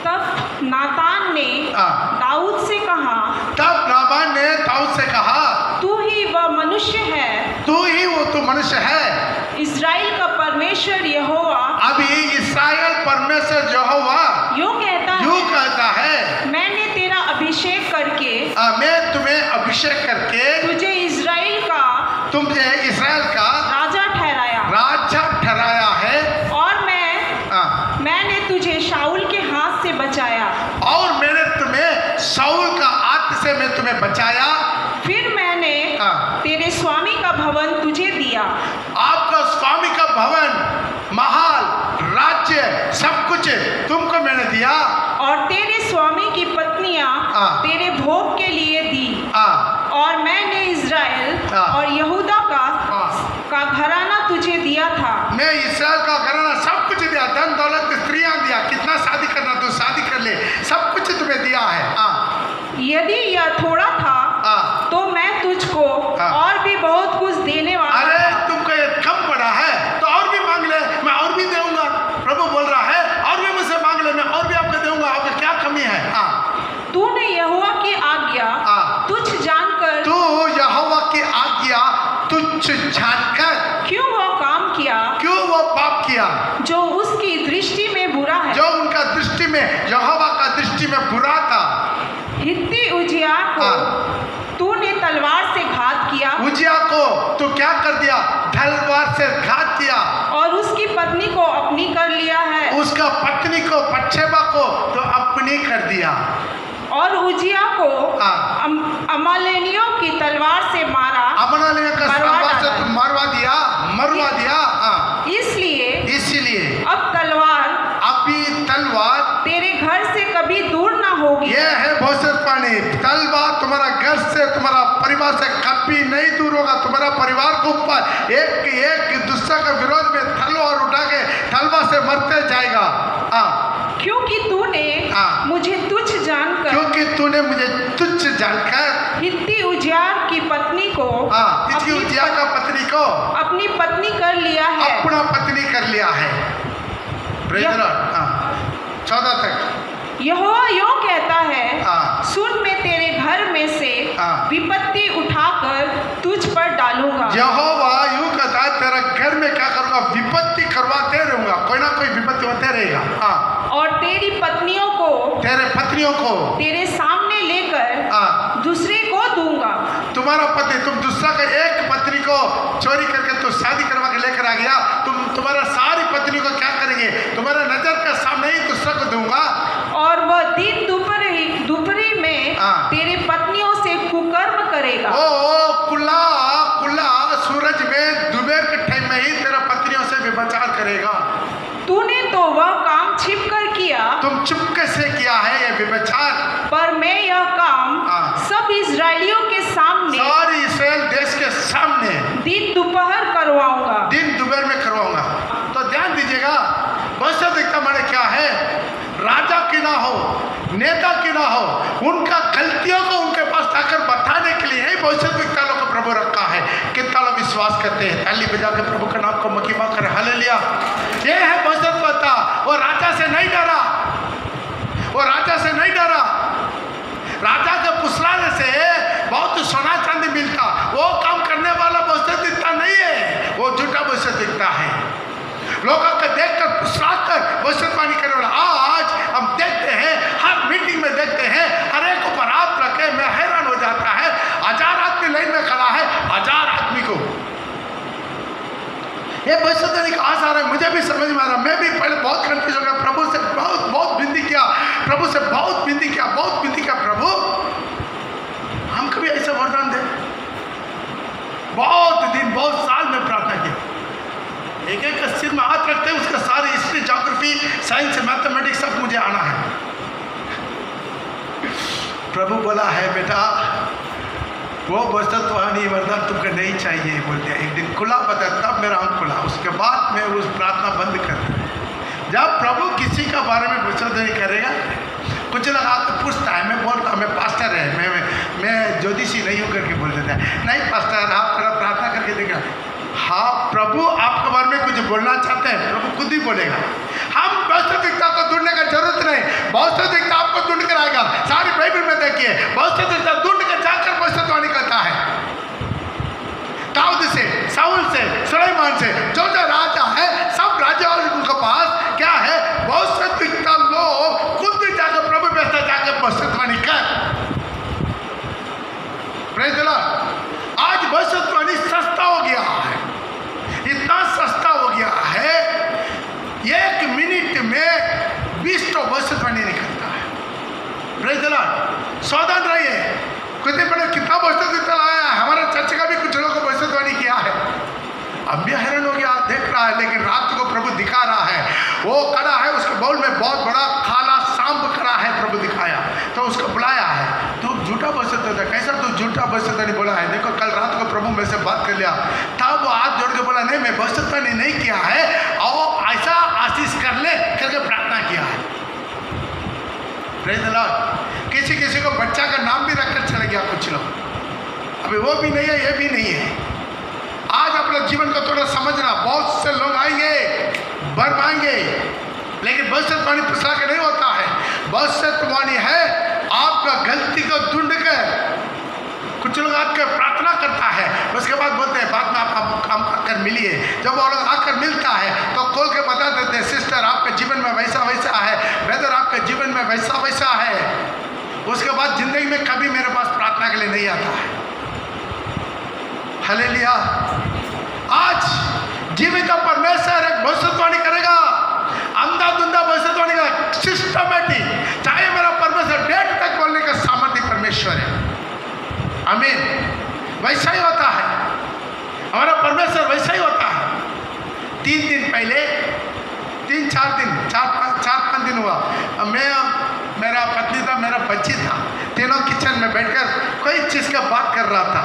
तब नातान ने दाऊद से कहा, तू ही वह मनुष्य है, तू मनुष्य है। इज़राइल का परमेश्वर यहोवा, अभी इस्राएल परमेश्वर यहोवा यूं कहता है, मैंने तेरा अभिषेक करके, मैं तुम्हें अभिषेक करके तुझे इज़राइल का राजा ठहराया है। और मैंने तुझे शाऊल के हाथ से बचाया। और मैंने तुम्हें शाऊल का हाथ से मैं तुम्हें बचाया। फिर मैंने तेरे स्वामी का भवन तुझे दिया। आपका स्वामी का भवन, महल, राज्य, सब कुछ तुमको मैंने दिया। और तेरे स्वामी की पत्नियां तेरे भोग के लिए दी। और मैंने इज़राइल और यहूदा का घराना तुझे दिया था। मैं इस्राएल का घराना सब कुछ दिया, धन दौलत, स्त्रियां दिया, कितना शादी करना तू शादी कर ले, सब कुछ तुम्हें दिया है। यदि यह थोड़ा था तो मैं तुझको और भी बहुत कुछ देने वाला। अरे तुमको ये कम पड़ा है तो और भी मांग ले, मैं और भी दूंगा। प्रभु बोल रहा है और भी मुझसे मांग ले, मैं और भी आपको दूंगा, आपको क्या कमी है। तूने यहोवा की आज्ञा तुच्छ जानकर, तू यहोवा की आज्ञा तुच्छ जानकर क्यों वो काम किया, क्यों वो पाप किया जो उसकी दृष्टि में बुरा है, जो उनका दृष्टि में, यहोवा का दृष्टि में बुरा था। हित्ती उजिया को तूने तलवार से घात किया। उजिया को तू क्या कर दिया, तलवार से घात किया। और उसकी पत्नी को अपनी कर लिया है। उसका पत्नी को, बत्शेबा को तो अपनी कर दिया। और उजिया को अमालेनियों की तलवार से मारा, अमालेनियों का तलवार से मरवा दिया। इसलिए अब तलवार तेरे घर से कभी दूर ना होगी। ये है भविष्यवाणी, तलवार तुम्हारा घर से, तुम्हारा परिवार से कभी नहीं दूर होगा। तुम्हारा परिवार के ऊपर एक दूसरे के विरोध में तलवार उठा के तलवार से मरते जाएगा। क्योंकि तूने मुझे तुच्छ जानकर हित्ती उजिया की पत्नी को, उजिया का पत्नी को अपनी पत्नी कर लिया है, अपना पत्नी कर लिया है। 14 तक यहोवा यों कहता है, सुन, मैं तेरे घर में से विपत्ति उठाकर तुझ पर डालूंगा। यहोवा यूं कहता है, तेरा घर में क्या करूंगा, विपत्ति करवाते रहूंगा, कोई ना कोई विपत्ति होते रहेगा। और तेरी पत्नियों को तेरे सामने लेकर दूसरे को दूंगा। तुम्हारा पति, तुम दूसरा का एक पत्नी को चोरी करके तो शादी करवा के लेकर आ गया, तुम्हारा सारी पत्नी को क्या करेंगे, तुम्हारा नजर के सामने ही दूसरा को दूंगा। और वह दिन दोपहरी में तेरे पत्नियों से कुकर्म करेगा। कुल्ला सूरज में दोपहर के टाइम में ही तेरा पत्नियों से व्यभिचार करेगा। तूने तो वह काम छिप कर किया, तुम चुपके से किया है ये व्यभिचार, पर मैं यह काम सब इजरायलियों के सामने, सारी इस्राएल देश के सामने दिन दोपहर करवाऊंगा। दिन दोपहर में करवाऊंगा। तो ध्यान दीजिएगा, भविष्यद्वक्ता माने क्या है, राजा की ना हो, नेता की ना हो, उनका गलतियों को उनके पास आकर बताने के लिए ही भविष्यद्वक्ता लोग को प्रभु रखा है। कितना लोग विश्वास करते हैं, ताली बजा के प्रभु का नाम को महिमा करें, हालेलुया। ये है भविष्यद्वक्ता। वो राजा से नहीं डरा, राजा के पुसलाने से बहुत सोना चांदी मिलता, वो काम करने वाला भविष्यद्वक्ता नहीं है, वो झूठा भविष्यद्वक्ता है। लोगों को देखकर पुसलाकर भविष्यवाणी करने वाला। आज हम देखते हैं, हर मीटिंग में देखते हैं, हर एक ऊपर हाथ रखे, मैं हैरान हो जाता है। 1000 आदमी लाइन में खड़ा है, 1000 आदमी को ये भविष्यवाणी कहाँ से आ रहा है, मुझे भी समझ में आ रहा। मैं भी पहले बहुत कंफ्यूज हो गया, प्रभु से बहुत विनती किया, प्रभु से बहुत विनती किया, प्रभु हमको भी ऐसा वरदान दे। बहुत दिन, बहुत साल में प्रार्थना किया, एक सिर में हाथ रखते हैं, उसका सारी हिस्ट्री, ज्योग्राफी, साइंस, मैथमेटिक्स सब मुझे आना है। प्रभु बोला है, बेटा वो भविष्यवाणी वरदान तुमको नहीं चाहिए, बोलते हैं। एक दिन खुला बता, तब मेरा आंख खुला, उसके बाद मैं उस प्रार्थना बंद कर दी। जब प्रभु किसी का बारे में भविष्यवाणी करेगा, कुछ लोग आपको पूछता है, मैं बोलता हूँ मैं पास्टर है, मैं ज्योतिषी नहीं हूँ करके बोल देता है। नहीं पास्टर, आप थोड़ा प्रार्थना करके देखा। हाँ, प्रभु आपके बारे में कुछ बोलना चाहते हैं, प्रभु खुद ही बोलेगा। हम भविष्यद्वक्ता को ढूंढने का जरूरत नहीं, भविष्यद्वक्ता आपको ढूंढ कर आएगा। सारी बाइबल में देखिए, भविष्यद्वक्ता ढूंढ कर जाकर भविष्यवाणी करता है। दाऊद से, साउल से, सुलेमान से, जो राजा है, सब राजाओं के पास क्या है, भविष्यद्वक्ता लोग खुद जाकर प्रभु व्यवस्था जाकर भविष्यवाणी कर। Praise the Lord. आज भविष्यवाणी सस्ता हो गया है, इतना सस्ता हो गया है, 1 मिनट में 20 तो भविष्यवाणी निकलता है। Praise the Lord. सावधान रहिए। कितने बड़े कितना भविष्यद्वक्ता लाया है, हमारा चर्च का भी कुछ लोगों को भविष्यवाणी किया है। अब भी हैरान हो गया, देख रहा है, लेकिन रात को प्रभु दिखा रहा है। वो खड़ा है, उसके बाउल में बहुत बड़ा काला सांप खड़ा है, प्रभु दिखाया तो उसको बुलाया है। तू झूठा भविष्यद्वक्ता था, कैसा तू झूठा भविष्यद्वाणी बोला है? देखो कल रात को प्रभु मेरे से बात कर लिया, तब वो हाथ जोड़ के बोला नहीं मैं भविष्यद्वाणी नहीं किया है, और ऐसा आशीष कर ले करके प्रार्थना किया है। Praise the Lord. किसी किसी को बच्चा का नाम भी रखकर चले गया कुछ लोग, अभी वो भी नहीं है, ये भी नहीं है। आज अपने जीवन को थोड़ा समझना, बहुत से लोग आएंगे बर मांगे, लेकिन भविष्यवाणी पुस्तक के नहीं होता है। भविष्यवाणी है आपका गलती को ढूंढ कर, कुछ लोग आकर प्रार्थना करता है, उसके बाद बोलते हैं बाद में आप काम आकर मिलिए। जब वो लोग आकर मिलता है तो खोल के बता देते हैं सिस्टर आपके जीवन में वैसा वैसा है, ब्रदर आपके जीवन में वैसा वैसा है। उसके बाद जिंदगी में कभी मेरे पास प्रार्थना के लिए नहीं आता है। हालेलुया। आज जीवित परमेश्वर एक भविष्यवाणी करेगा, अंधा-धुंधा भविष्यवाणी का सिस्टमैटिक, चाहे मेरा परमेश्वर डेट तक बोलने का सामर्थ्य परमेश्वर है। आमीन। वैसा ही होता है हमारा परमेश्वर, वैसा ही होता है। 3 दिन पहले, 4-5 दिन हुआ, मैं, मेरा पत्नी था, मेरा बच्ची था, तीनों किचन में बैठकर कोई चीज़ का बात कर रहा था।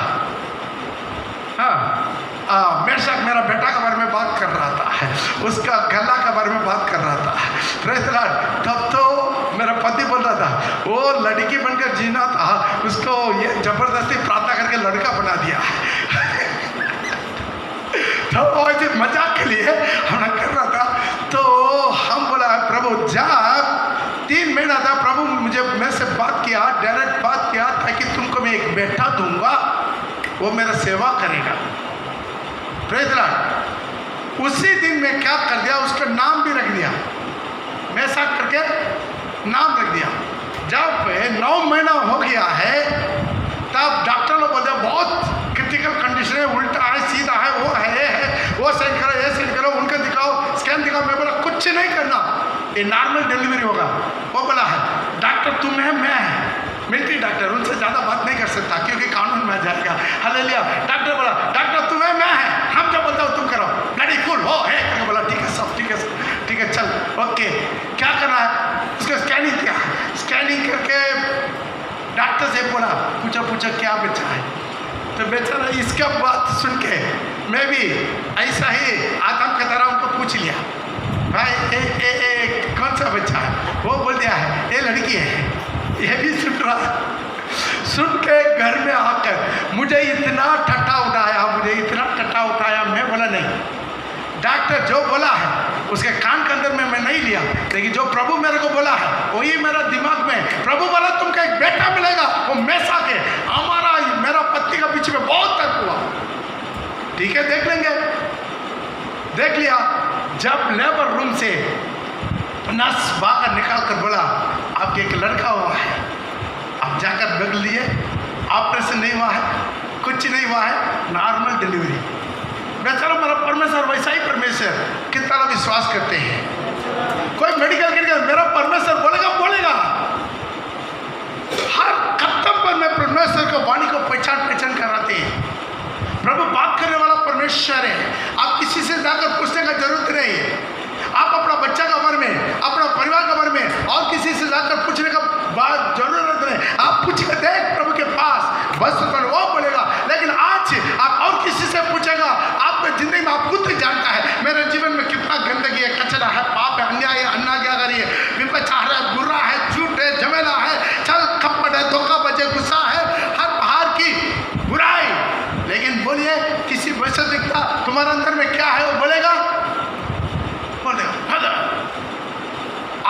हाँ, मेरे साथ मेरा बेटा के बारे में बात कर रहा था, उसका गला के बारे में बात कर रहा था। Praise the Lord. तब तो मेरा पति बोल रहा था वो लड़की बनकर जीना था, उसको ये जबरदस्ती प्रार्थना करके लड़का बना दिया। तो ऐसे मजाक के लिए हम कर रहा था, तो हम बोला प्रभु जब 3 महीना था, प्रभु मुझे मेरे से बात किया, डायरेक्ट बात किया, ताकि तुमको मैं एक बेटा दूंगा, वो मेरा सेवा करेगा। Praise the Lord. उसी दिन में क्या कर दिया, उसका नाम भी रख दिया, मैं साथ करके नाम रख दिया। जब 9 महीना हो गया है, तब डॉक्टर लोग बोलते बहुत क्रिटिकल कंडीशन है, उल्टा है, सीधा है, वो है, ये है, वो साइन करो, ये साइन करो, उनका दिखाओ, स्कैन दिखाओ। मैं बोला कुछ नहीं करना, ये नॉर्मल डिलीवरी होगा। वो बोला है डॉक्टर तुम है, मैं है, मिलिट्री डॉक्टर, उनसे ज़्यादा बात नहीं कर सकता क्योंकि कानून में आ जाएगा। हालेलुया। डॉक्टर बोला डॉक्टर तुम है, मैं है, हम जो बोलता हूँ तुम करो, गाड़ी कूल हो है। बोला ठीक है सब ठीक है, ठीक है चल ओके। क्या करना है, उसका स्कैनिंग किया, स्कैनिंग करके डॉक्टर से बोला पूछा क्या बच्चा है, तो बेचारा इसका बात सुन के मैं भी ऐसा ही आदम की तरह उनको पूछ लिया, भाई कौन सा बच्चा है? वो बोल दिया है ये लड़की है। ये भी सुन रहा, सुन के घर में आकर मुझे इतना ठट्ठा उठाया, मैं बोला नहीं, डॉक्टर जो बोला है उसके कान के अंदर में मैं नहीं लिया, लेकिन जो प्रभु मेरे को बोला है वही मेरा दिमाग में। प्रभु बोला तुमको एक बेटा मिलेगा, वो मैसा के। हमारा मेरा पति का पीछे में बहुत तर्क हुआ, ठीक है देख लेंगे, देख लिया। जब लेबर रूम से नर्स बाहर निकाल कर बोला आपके एक लड़का हुआ है, आप जाकर देख लिए, ऑपरेशन नहीं हुआ है, कुछ नहीं हुआ है, नॉर्मल डिलीवरी। बेचारा मेरा परमेश्वर वैसा ही परमेश्वर, कितना लोग विश्वास करते हैं। कोई मेडिकल के मेरा परमेश्वर बोलेगा। हर खत्म पर मैं परमेश्वर को वाणी को पहचान कराते हैं। प्रभु बात करने वाला परमेश्वर है, आप किसी से जाकर पूछने का जरूरत नहीं है। आप अपना बच्चा के बारे में, अपना परिवार के बारे में और किसी से जाकर पूछने का बात जरूरत नहीं। आप पूछ के देख प्रभु के पास, बस वो बोलेगा। लेकिन आज आप और किसी से पूछेगा, आपकी जिंदगी में आप खुद जानता है मेरे जीवन में कितना गंदगी है, कचरा है, पाप है, अन्याय है, अन्नाज्ञाकारी है, व्यभिचार है, बुरा है, झूठ है, झमेला है, छल कपट है, धोखाबाजी, गुस्सा है, हर बाहर की बुराई। लेकिन बोलिए किसी वैसे दिखता तुम्हारे अंदर में क्या है, वो बोलेगा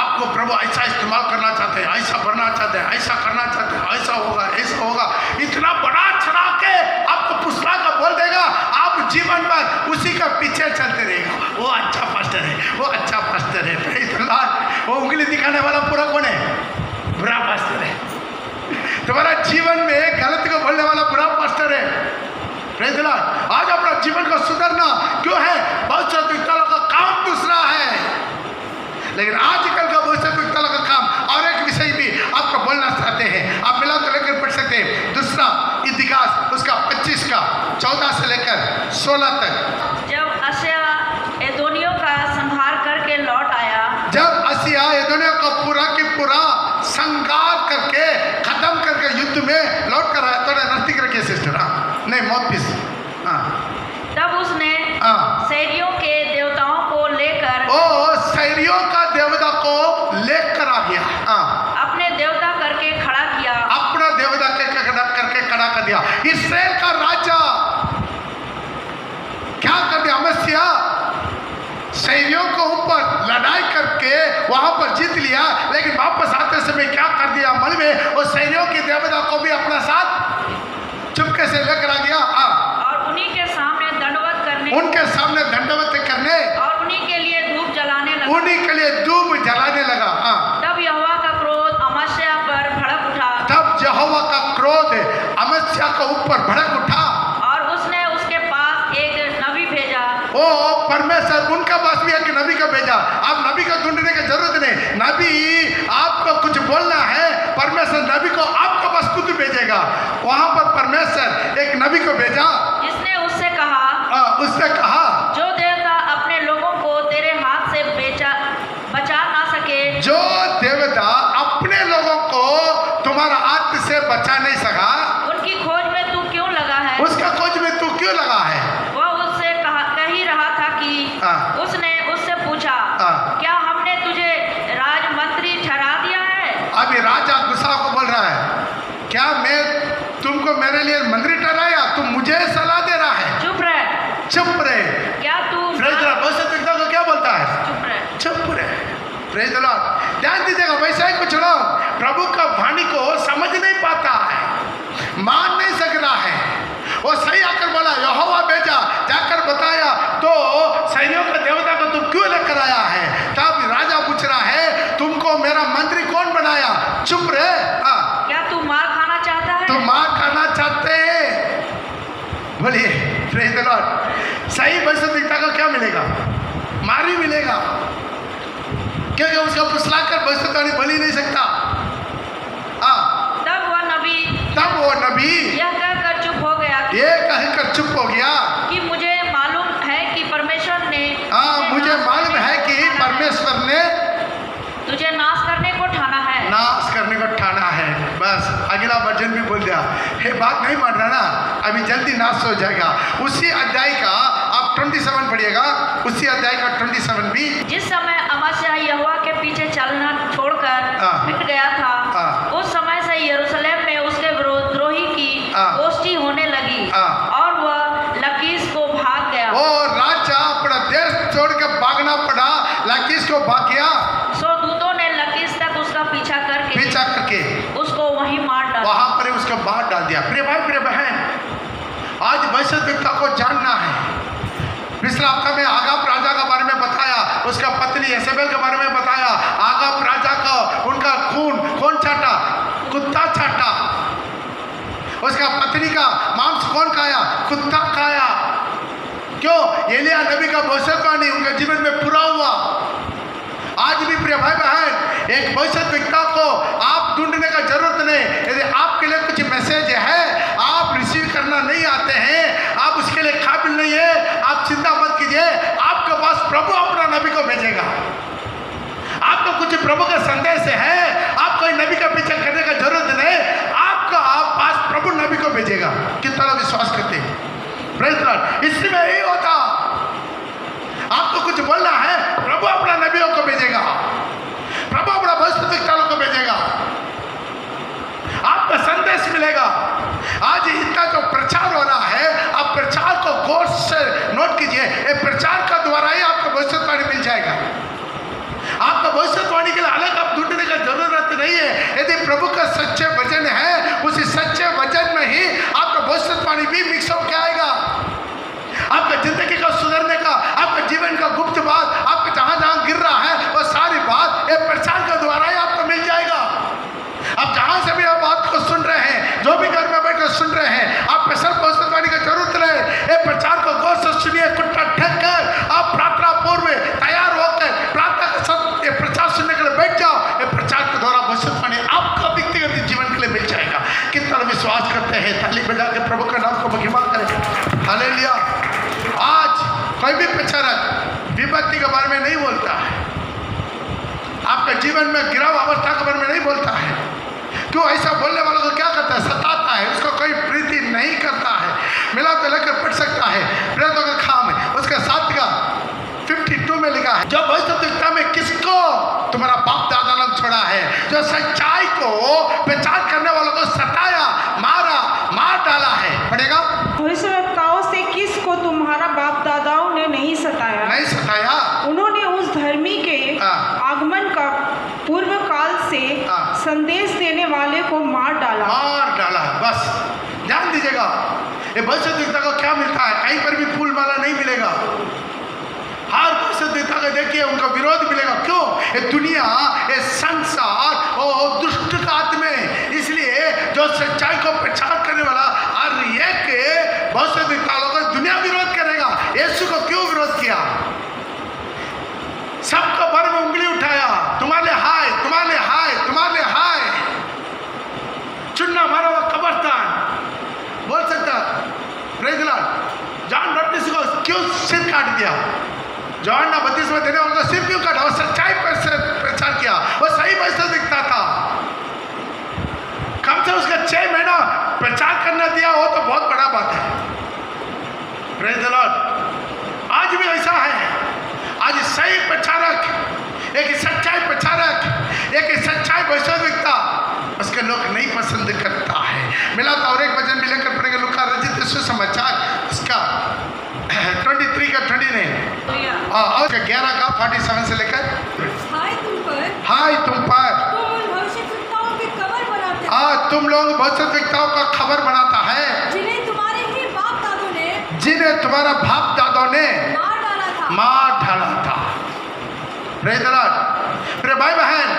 आपको प्रभु ऐसा इस्तेमाल करना चाहते हैं, ऐसा बनना चाहते हैं, ऐसा करना चाहते हैं, ऐसा होगा, इतना बड़ा चढ़ा के आपको पुस्तक का बोल देगा। आप जीवन भर उसी का पीछे चलते रहेगा, वो अच्छा पास्टर है, वो अच्छा पास्टर है। Praise the Lord. वो उंगली दिखाने वाला पूरा कौन है? बुरा पास्टर है। तुम्हारा जीवन में गलत को बोलने वाला बुरा पास्टर है। Praise the Lord. आज अपना जीवन को सुधारना क्यों है? बहुत सारे का काम दूसरा है, लेकिन आजकल का बहुत सारे का काम और एक विषय भी आपको बोलना चाहते हैं। आप मिला तो लेकर पढ़ सकते हैं। दूसरा इतिहास उसका 25 का 14 से लेकर 16 तक। जब देवता को लेकर आ गया। अपने देवता करके खड़ा किया, अपना देवता करके खड़ा कर दिया। इस्राएल का राजा क्या कर दिया? अमस्या सैनियों को ऊपर लड़ाई करके वहां पर जीत लिया, लेकिन वापस आते समय क्या कर दिया? अमल में और सैनियों की देवता को भी अपना साथ चुपके से लेकर आ गया और उन्हीं के सामने दंडवत करने, उनके सामने दंडवत करने और उन्हीं के लिए धूप जलाने लगा। उन्हीं के लिए धूप जलाने लगा। तब यहोवा का क्रोध अमस्या पर भड़क उठा, तब यहोवा का क्रोध अमस्या के ऊपर भड़क उठा और उसने उसके पास एक नबी भेजा। ओ परमेश्वर उनका पास भी एक नबी को भेजा। आप नबी को ढूंढने की जरूरत नहीं, नबी आपको कुछ बोलना है, परमेश्वर नबी को आपके पास खुद भेजेगा। वहां पर परमेश्वर एक नबी को भेजा, जिसने उससे कहा, जो देवता अपने लोगों को तेरे हाथ से बचा ना सके, जो देवता अपने लोगों को तुम्हारा हाथ से बचा नहीं सका, उनकी खोज में तू क्यों लगा है? उसका खोज में तू क्यों लगा है? वह उससे कह ही रहा था कि उसने उससे पूछा, क्या हमने तुझे राजमंत्री ठहरा दिया है? अभी राजा गुस्सा को बोल रहा है, क्या मैं तुमको मेरे लिए मंत्री ठहराया? तुम मुझे सलाह दे रहा है? चुप रहे, चुप रहे। क्या तू को क्या बोलता है? चुप रहे, चुप रहे। Praise the Lord. ध्यान दीजिएगा, वैसा ही कुछ लोग प्रभु का वाणी को समझ नहीं पाता है, मान नहीं सक रहा है। वो सही आकर बोला, यहोवा भेजा, जाकर बताया तो सैनियों के देवता को तुम क्यों लेकर आया है? तब राजा पूछ रहा है, तुमको मेरा मंत्री कौन बनाया? चुप रहे। क्या तू मार खाना चाहता है? तुम मार खाना चाहते हैं? बोलिए प्रेज द लॉर्ड। सही भविष्यद्वक्ता को क्या मिलेगा? मारी मिलेगा, क्योंकि उसका पुस्लाकर भविष्यवाणी बोल ही नहीं सकता। तब वो नबी यह कहकर चुप हो गया, ये कहकर चुप हो गया कि मुझे मालूम है कि परमेश्वर ने मुझे मालूम है कि परमेश्वर ने तुझे नाश करने को ठाना है। नाश करने को ठाना है। बस अगला वचन भी बोल दिया, हे बात नहीं मान रहा ना, अभी जल्दी नाश हो जाएगा। उसी अध्याय का आप 27 पढ़िएगा, उसी अध्याय का 27 भी। जिस समय अमस्या यहोवा के पीछे चलना छोड़कर हट गया था, उस समय से यरूशलेम में उसके विद्रोही की गोष्ठी होने लगी, और वह लकीश को भाग गया। वो राजा अपना देश छोड़ के भागना पड़ा, लकीश को भाग गया। सो दूतों ने लकीश तक उसका पीछा करके उसको वहीं मार डाला, वहां पर उसको मार डाल दिया। प्रिय भाई प्रिय बहन, आज भविष्यद्वक्ता को जानना है। पिछला हफ्ता में आगाब राजा के बारे में बताया, उसका पत्नी यसेबेल के बारे में बताया। आगाब राजा को उनका खून कौन चाटा? कुत्ता चाटा। उसका पत्नी का मांस कौन खाया? कुत्ता खाया। क्यों? एलिया नबी का भविष्यवाणी उनके जीवन में पूरा हुआ। आज भी प्रिय भाई बहन, एक भविष्यद्वक्ता को आप ढूंढने का जरूरत नहीं। यदि आपके लिए कुछ मैसेज है, आप रिसीव करना नहीं आते हैं, आप उसके लिए काबिल नहीं है, आप चिंता मत कीजिए, आपके पास प्रभु अपना नबी को भेजेगा। आपको कुछ प्रभु का संदेश है, आप कोई नबी का पीछा करने का जरूरत नहीं, आपका आप पास प्रभु नबी को भेजेगा। कितना विश्वास करते हैं? Praise the Lord. इसमें यही होता, आपको कुछ बोलना है, प्रभु अपना नबियों को भेजेगा, प्रभु अपना भविष्यद्वक्ता को भेजेगा, आपका संदेश मिलेगा। आज इतना जो प्रचार हो रहा है, आप प्रचार को गौर से नोट कीजिए। ये प्रचार का द्वारा ही आपको भविष्यवाणी मिल जाएगा। आपको भविष्यवाणी के लिए अलग आप ढूंढने का जरूरत नहीं है। यदि प्रभु का सच्चे वचन है, उसी सच्चे वचन में ही आपका भविष्यवाणी भी मिक्स होकर आएगा। आपका जिंदगी का सुधरने का, आपका जीवन का गुप्त बात, आपका जहां जहां गिर रहा है वो सारी बात ये प्रचार के द्वारा ही आपको मिल जाएगा। आप जहां से भी आप बात को सुन रहे हैं, जो भी घर में बैठकर सुन रहे हैं, आप सिर्फ भविष्यवाणी की जरूरत नहीं। ये प्रचार को गौर से सुनिए, कुट्टा ढक कर आप प्रार्थना पूर्व तैयार होकर प्रार्थना के साथ ये प्रचार सुनने के लिए बैठ जाओ। ये प्रचार के द्वारा भविष्यवाणी आपका व्यक्तिगत जीवन के लिए मिल जाएगा। कितना विश्वास करते हैं? ताली बजा के प्रभु का नाम को महिमा करें। हालेलुया। आज कोई भी प्रचारक विपत्ति के बारे में नहीं बोलता है, आपका जीवन में गिराव अवस्था के बारे में नहीं बोलता है। क्यों? ऐसा बोलने वालों को क्या करता है? सताता है, उसको कोई प्रीति नहीं करता है। मिला तो लेकर पढ़ सकता है, प्रेतों का खाम है, उसका 7 का 52 में लिखा है, जब भविष्यद्वक्ता में किसको जो सच्चाई को प्रचार करने वालों को सताया, मारा, मार डाला है। पढ़ेगा, भविष्यवक्ताओं से किसको तुम्हारा बाप दादाओं ने नहीं सताया? नहीं सताया। उन्होंने उस धर्मी के आगमन का पूर्व काल से संदेश देने वाले को मार डाला। मार डाला। बस ध्यान दीजिएगा, ये भविष्यद्वक्ता को क्या मिलता है? कहीं पर भी फूल माला नहीं मिलेगा। हर भविष्यद्वक्ता को देखिए उनका विरोध मिलेगा। क्यों? ये दुनिया, ये संसार और दुष्ट का आत्मा है। इसलिए जो सच्चाई को प्रचार करने वाला हर एक भविष्यद्वक्ता को दुनिया विरोध करेगा। यीशु को क्यों विरोध किया? सबको भर में उंगली उठाया, तुम्हारे हाय, तुम्हारे हाय, तुम्हारे हाय। चुनना मारा हुआ कब्रिस्तान बोल सकता। Praise the Lord. John Baptist को क्यों सिर काट दिया? जॉन बपतिस्मा देने वालों का सिर क्यों काटा? वो सच्चाई पर प्रचार किया, वो सही वैसा दिखता था। कम से उसका 6 महीना प्रचार करना दिया हो तो बहुत बड़ा बात है। Praise the Lord. आज भी ऐसा है। आज सही प्रचारक, एक सच्चाई प्रचारक, एक सच्चाई भविष्यद्वक्ता, उसके लोग नहीं पसंद करता है। मिला तो और एक वचन भी लेकर पड़ेगा, लूका रचित सुसमाचार इसका 23 का 29 और 11 का 47 से लेकर हाय तुम पर, हाय तुम पर, तुम उन भविष्यद्वक्ताओं की खबर बनाते हो, तुम लोग भविष्यद्वक्ताओं का खबर बनाता है जिन्हें तुम्हारे ही बाप दादों ने, जिन्हें तुम्हारा बाप दादों ने मार डाला था। Praise the Lord. मेरे भाई बहन,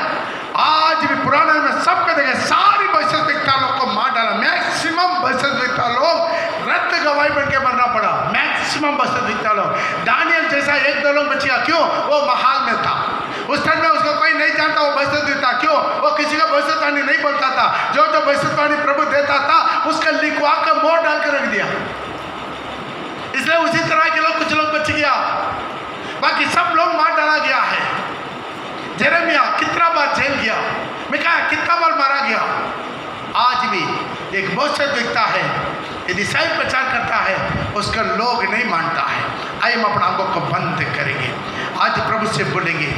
आज भी पुराने में सबके देखे सारी भविष्यद्वक्ता लोग को मार डाला। मैक्सिमम भविष्यद्वक्ता लोग रक्त गवाही बन के मरना पड़ा। मैक्सिमम भविष्यद्वक्ता लोग। दानियल जैसा 1-2 लोग बच गया। क्यों? वो महाल में था। उस टाइम में उसको कोई नहीं जानता वो भविष्यद्वक्ता। क्यों? वो किसी का भविष्यवाणी नहीं बोलता था। जो भविष्यवाणी प्रभु देता था उसका लिखवा कर मोड़ डाल कर रख दिया। इसलिए उसी तरह के लोग, कुछ लोग बच गया, बाकी सब लोग मार डाला गया है। जेरेमिया कितना बार जेल गया, मिका कितना बार मारा गया। आज भी एक भविष्यद्वक्ता है, यदि सही प्रचार करता है उसका लोग नहीं मानता है। आइए हम अपना आंखों को बंद करेंगे, आज प्रभु से बोलेंगे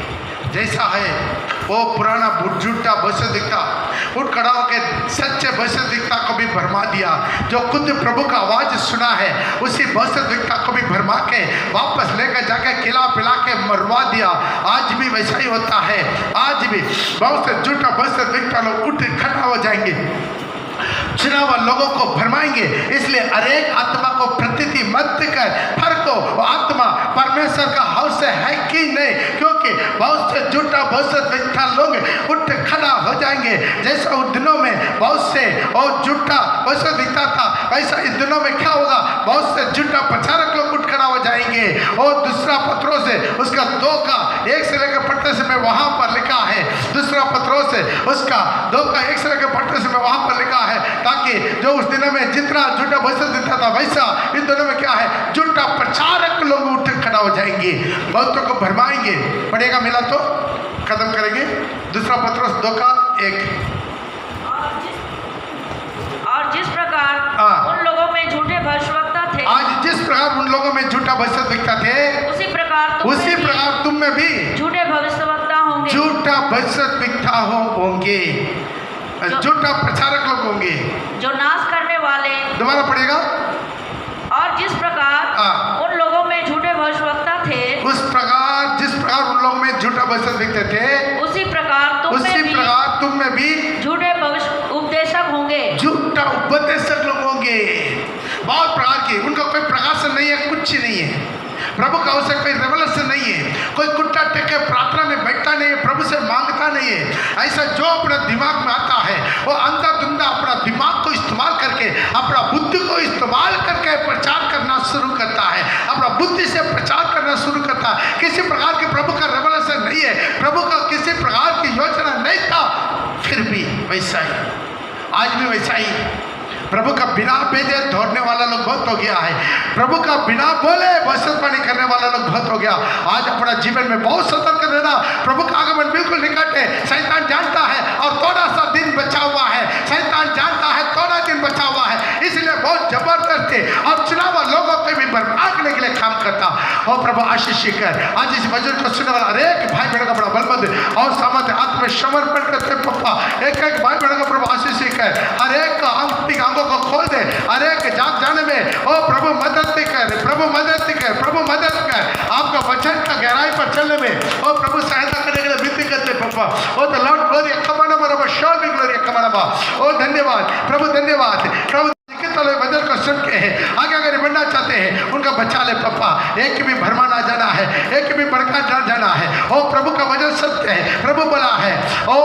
जैसा है वो पुराना झूठा भविष्यद्वक्ता उठ खड़ा होकर सच्चे भविष्यद्वक्ता को भी भरमा दिया। जो खुद प्रभु का आवाज सुना है उसी भविष्यद्वक्ता को भी भरमा के वापस लेकर जाकर खिला पिला के मरवा दिया। आज भी वैसा ही होता है। आज भी बहुत से झूठा भविष्यद्वक्ता लोग उठ खड़ा हो जाएंगे, चुनाव लोगों को भरमाएंगे। इसलिए अनेक आत्मा को प्रतीति मत कर फर्को वो आत्मा परमेश्वर का हाउस है कि नहीं, क्योंकि बहुत से झूठा भविष्यद्वक्ता लोग उठ खड़ा हो जाएंगे। जैसा उन दिनों में बहुत से और झूठा भविष्यद्वक्ता था, वैसा इन दिनों में क्या होगा? बहुत से झूठा प्रचारक लोग उठ खड़ा हो जाएंगे। और दूसरा पत्रों से उसका 2 का 1 से लेकर पढ़ते से मैं वहां पर लिखा है, दूसरा पत्रों से उसका 2 का 1 से लेकर पढ़ते से मैं वहां पर लिखा है, ताकि जो उस दिनों में जितना झूठा भविष्यद्वक्ता था वैसा इन दोनों में क्या है? झूठा प्रचारक लोग उठ खड़ा हो जाएंगे, बहुतों को भरमाएंगे। पढ़ेगा मिला तो खत्म करेंगे। दूसरा पत्रोस 2 का 1। और जिस प्रकार उन लोगों में झूठे भविष्यवक्ता थे, आज जिस प्रकार उन लोगों में झूठा भविष्यद्वक्ता थे उसी प्रकार तुम में भी झूठे भविष्यवक्ता होंगे। झूठा भविष्यद्वक्ता होंगे, झूठा प्रचारक लोग होंगे जो नाश करने वाले। दोबारा पढ़ेगा। और जिस प्रकार उन लोगों में झूठे भविष्यवक्ता थे, उस प्रकार जिस प्रकार उन लोगों में झूठा भविष्यद्वक्ता थे उसी प्रकार तुम में भी झूठे उपदेशक होंगे। झूठा उपदेशक लोग होंगे, बहुत प्रकार के। उनका कोई प्रकाशन नहीं है, कुछ नहीं है। प्रभु का उसे कोई रेवलेशन नहीं है। कोई कुट्टा टेके प्रार्थना में बैठता नहीं है, प्रभु से मांगता नहीं है। ऐसा जो अपने दिमाग में आता है वो अंधा धुंधा अपना दिमाग को इस्तेमाल करके, अपना बुद्धि को इस्तेमाल करके प्रचार करना शुरू करता है, अपना बुद्धि से प्रचार करना शुरू करता है। किसी प्रकार के प्रभु का रेवलेशन नहीं है, प्रभु का किसी प्रकार की योजना नहीं था, फिर भी वैसा ही, आज भी वैसा ही। प्रभु का बिना भेजे दौड़ने वाला लोग बहुत हो गया है। प्रभु का बिना बोले भविष्यवाणी करने वाला लोग बहुत हो गया। आज अपना जीवन में बहुत सतर्क रहना। प्रभु का आगमन बिल्कुल निकट है। शैतान जानता है और थोड़ा सा दिन बचा हुआ है। शैतान जानता है थोड़ा दिन बचा हुआ है, इसलिए बहुत जबरदस्त है और चुनाव लोगों को भी बर्बाद करने के लिए काम करता। ओ प्रभु आशीष कर, आज इस वचन को सुनने वाला हर एक भाई बहन का बड़ा बलबंद और सामर्थ्य आत्म समर्पण करते पप्पा, एक एक भाई बहन का प्रभु आशीष कर, हर एक आंतरिक अंगों को खोल दे, हर एक जाग जाने में ओ प्रभु मदद कर, प्रभु मदद कर, प्रभु मदद कर, आपका वचन का गहराई पर चलने में ओ प्रभु सहायता करने के लिए विनती करते पप्पा। ओ द लॉर्ड ग्लोरी कमाना बराबर शॉल भी ग्लोरी कमाना बा। ओ धन्यवाद प्रभु, धन्यवाद प्रभु। वचन को सुन के है आगे अगर बढ़ना चाहते हैं उनका बचा ले पप्पा, एक भी भरमा ना जाना है, एक भी भड़का ना जाना है। ओ प्रभु का वचन सत्य है, प्रभु बोला है ओ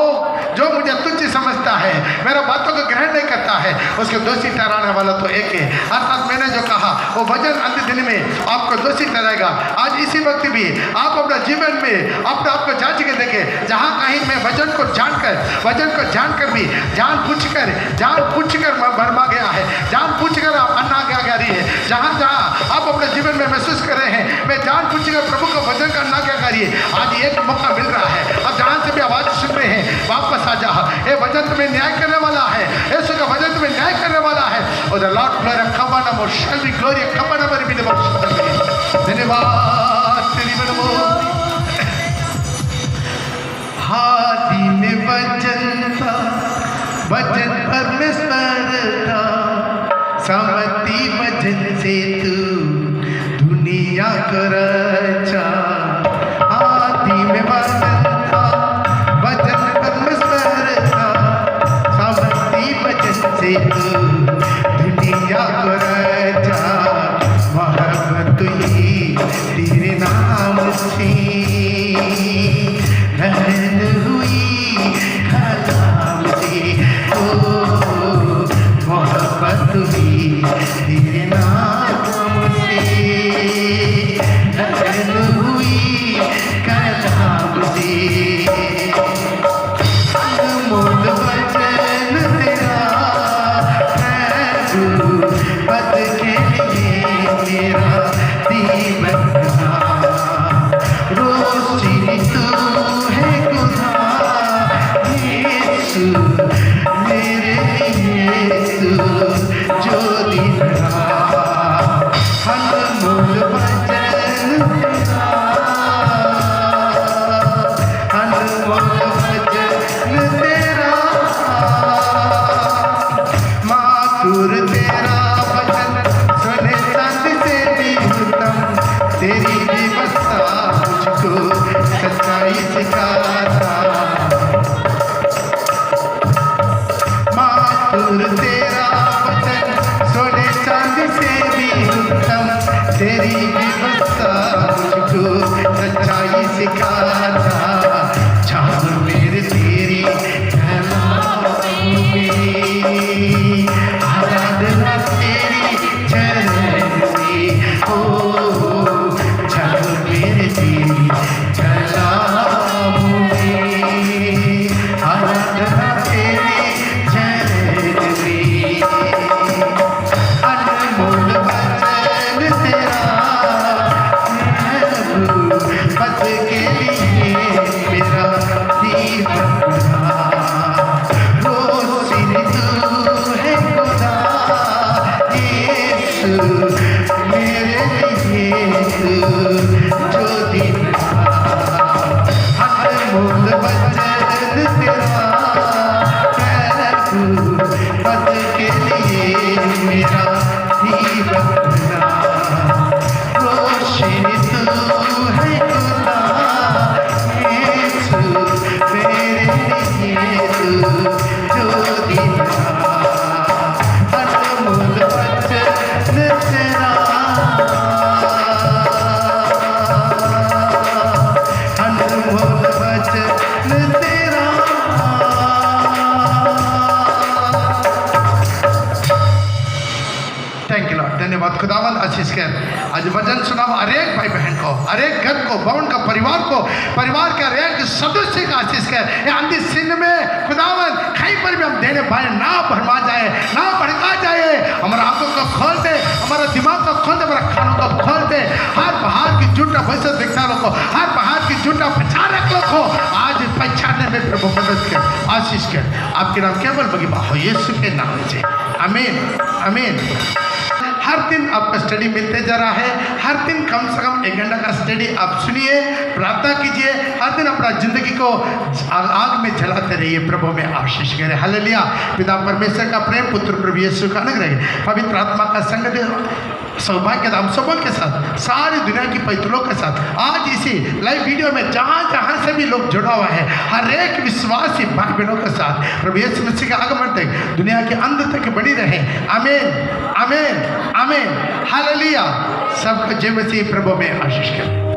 जो मुझे तुच्छ समझता है, मेरा बातों को ग्रहण नहीं करता है, उसको दोषी ठहराने वाला तो एक है। अर्थात मैंने जो कहा वो वचन अंत दिन में आपको दोषी ठहराएगा। आज इसी वक्त भी आप अपना जीवन में अपने आप को जांच के देखें, जहाँ कहीं मैं वचन को जानकर भी जानबूझकर भरमा गया है, जानबूझकर अन्ना गया रही है, जहाँ आप अपने जीवन में महसूस कर रहे हैं मैं जानबूझकर प्रभु का वचन का अन्ना क्या करिए, आज एक मौका मिल रहा है। अब जहाँ से भी आवाज सुन रहे हैं वापस आ जा, ये वचन तुम्हें न्याय करने वाला है, यीशु का वचन तुम्हें न्याय करने वाला है। और द लॉर्ड ग्लोरी खबाना मोर शैल बी ग्लोरी खबाना मोर बी धन्यवाद तेरी बड़ो हाथी में वचन था, वचन परमेश्वर था, समति वचन से तू दुनिया को रचा। हाथी में वचन था, वचन परमेश्वर था, समति वचन से तू दुनिया को रचा। मोहब्बत ही तेरे नाम से रहन हुई कलाम से, ओ मोहब्बत हुई तेरे नाम से रहन हुई कलाम से। अनमोल वचन तेरा प्रभु पद के लिए मेरा दीवाना, रोशनी तू है खुदा यीशु मेरे यीशु जो दिखा। अनमोल वचन तेरा, अनमोल वचन तेरा, मातुर तेरा वचन सुने चांद से भी उत्तम, तेरी व्यवस्था मुझको सच्चाई सिखाता। मातुर तेरा वचन सोने चांदी से भी उत्तम, तेरी व्यवस्था मुझको सच्चाई सिखाता। छाव मेरे तेरी में, आराधना तेरी चरण में, ओ छाव मेरे तेरी कलाम में, आराधना तेरी चरण में। अनमोल वचन तेरा प्रभु पद के लिए मेरा दीवाना, रोशनी तू है खुदा यीशु मेरे यीशु जो दिखा। अनमोल वचन तेरा प्रभु पद के लिए मेरा दीवाना, रोशनी तू है खुदा यीशु मेरे यीशु जो दिखा। अनमोल वचन तेरा, अनमोल वचन तेरा। थैंक यू लॉर्ड, धन्यवाद खुदावन आशीष कर। आज वचन सुना हर एक भाई बहन को, हर एक घर को, भवन का परिवार को, परिवार के हर एक सदस्य का आशीष कर। ये अंतिम दिन में खुदावन कहीं पर भी हम देने पाए ना भरमा जाए, ना भड़का जाए। हमारा आंखों को खोल दे, हमारा दिमाग को खोल दे, हमारा कानों को खोल दे। हर बाहर की झूठा भविष्य दिखता लोगों, हर बाहर की झूठा प्रचारक लोग हो, आज पहचानने में प्रभु मदद कर, आशीष कर। आपके नाम केवल बगी हो यीशु के नाम से, आमीन आमीन। हर दिन आपका स्टडी मिलते जा रहा है। हर दिन कम से कम 1 घंटा का स्टडी आप सुनिए, प्रार्थना कीजिए। हर दिन अपना जिंदगी को आग में जलाते रहिए। प्रभु में आशीष करें। हालेलुया। पिता परमेश्वर का प्रेम, पुत्र प्रभु यीशु का अनुग्रह, पवित्र आत्मा का संग सौभाग्य हम सबों के साथ, सारी दुनिया की पैतलों के साथ, आज इसी लाइव वीडियो में जहाँ जहाँ से भी लोग जुड़ा हुआ है, हर एक विश्वासी भाई बहनों के साथ प्रभु यीशु मसीह का आगमन तक, दुनिया के अंत तक बनी रहे। आमीन, आमीन, आमीन। हालेलुया। सबको जय मसीह प्रभु में आशीष करें।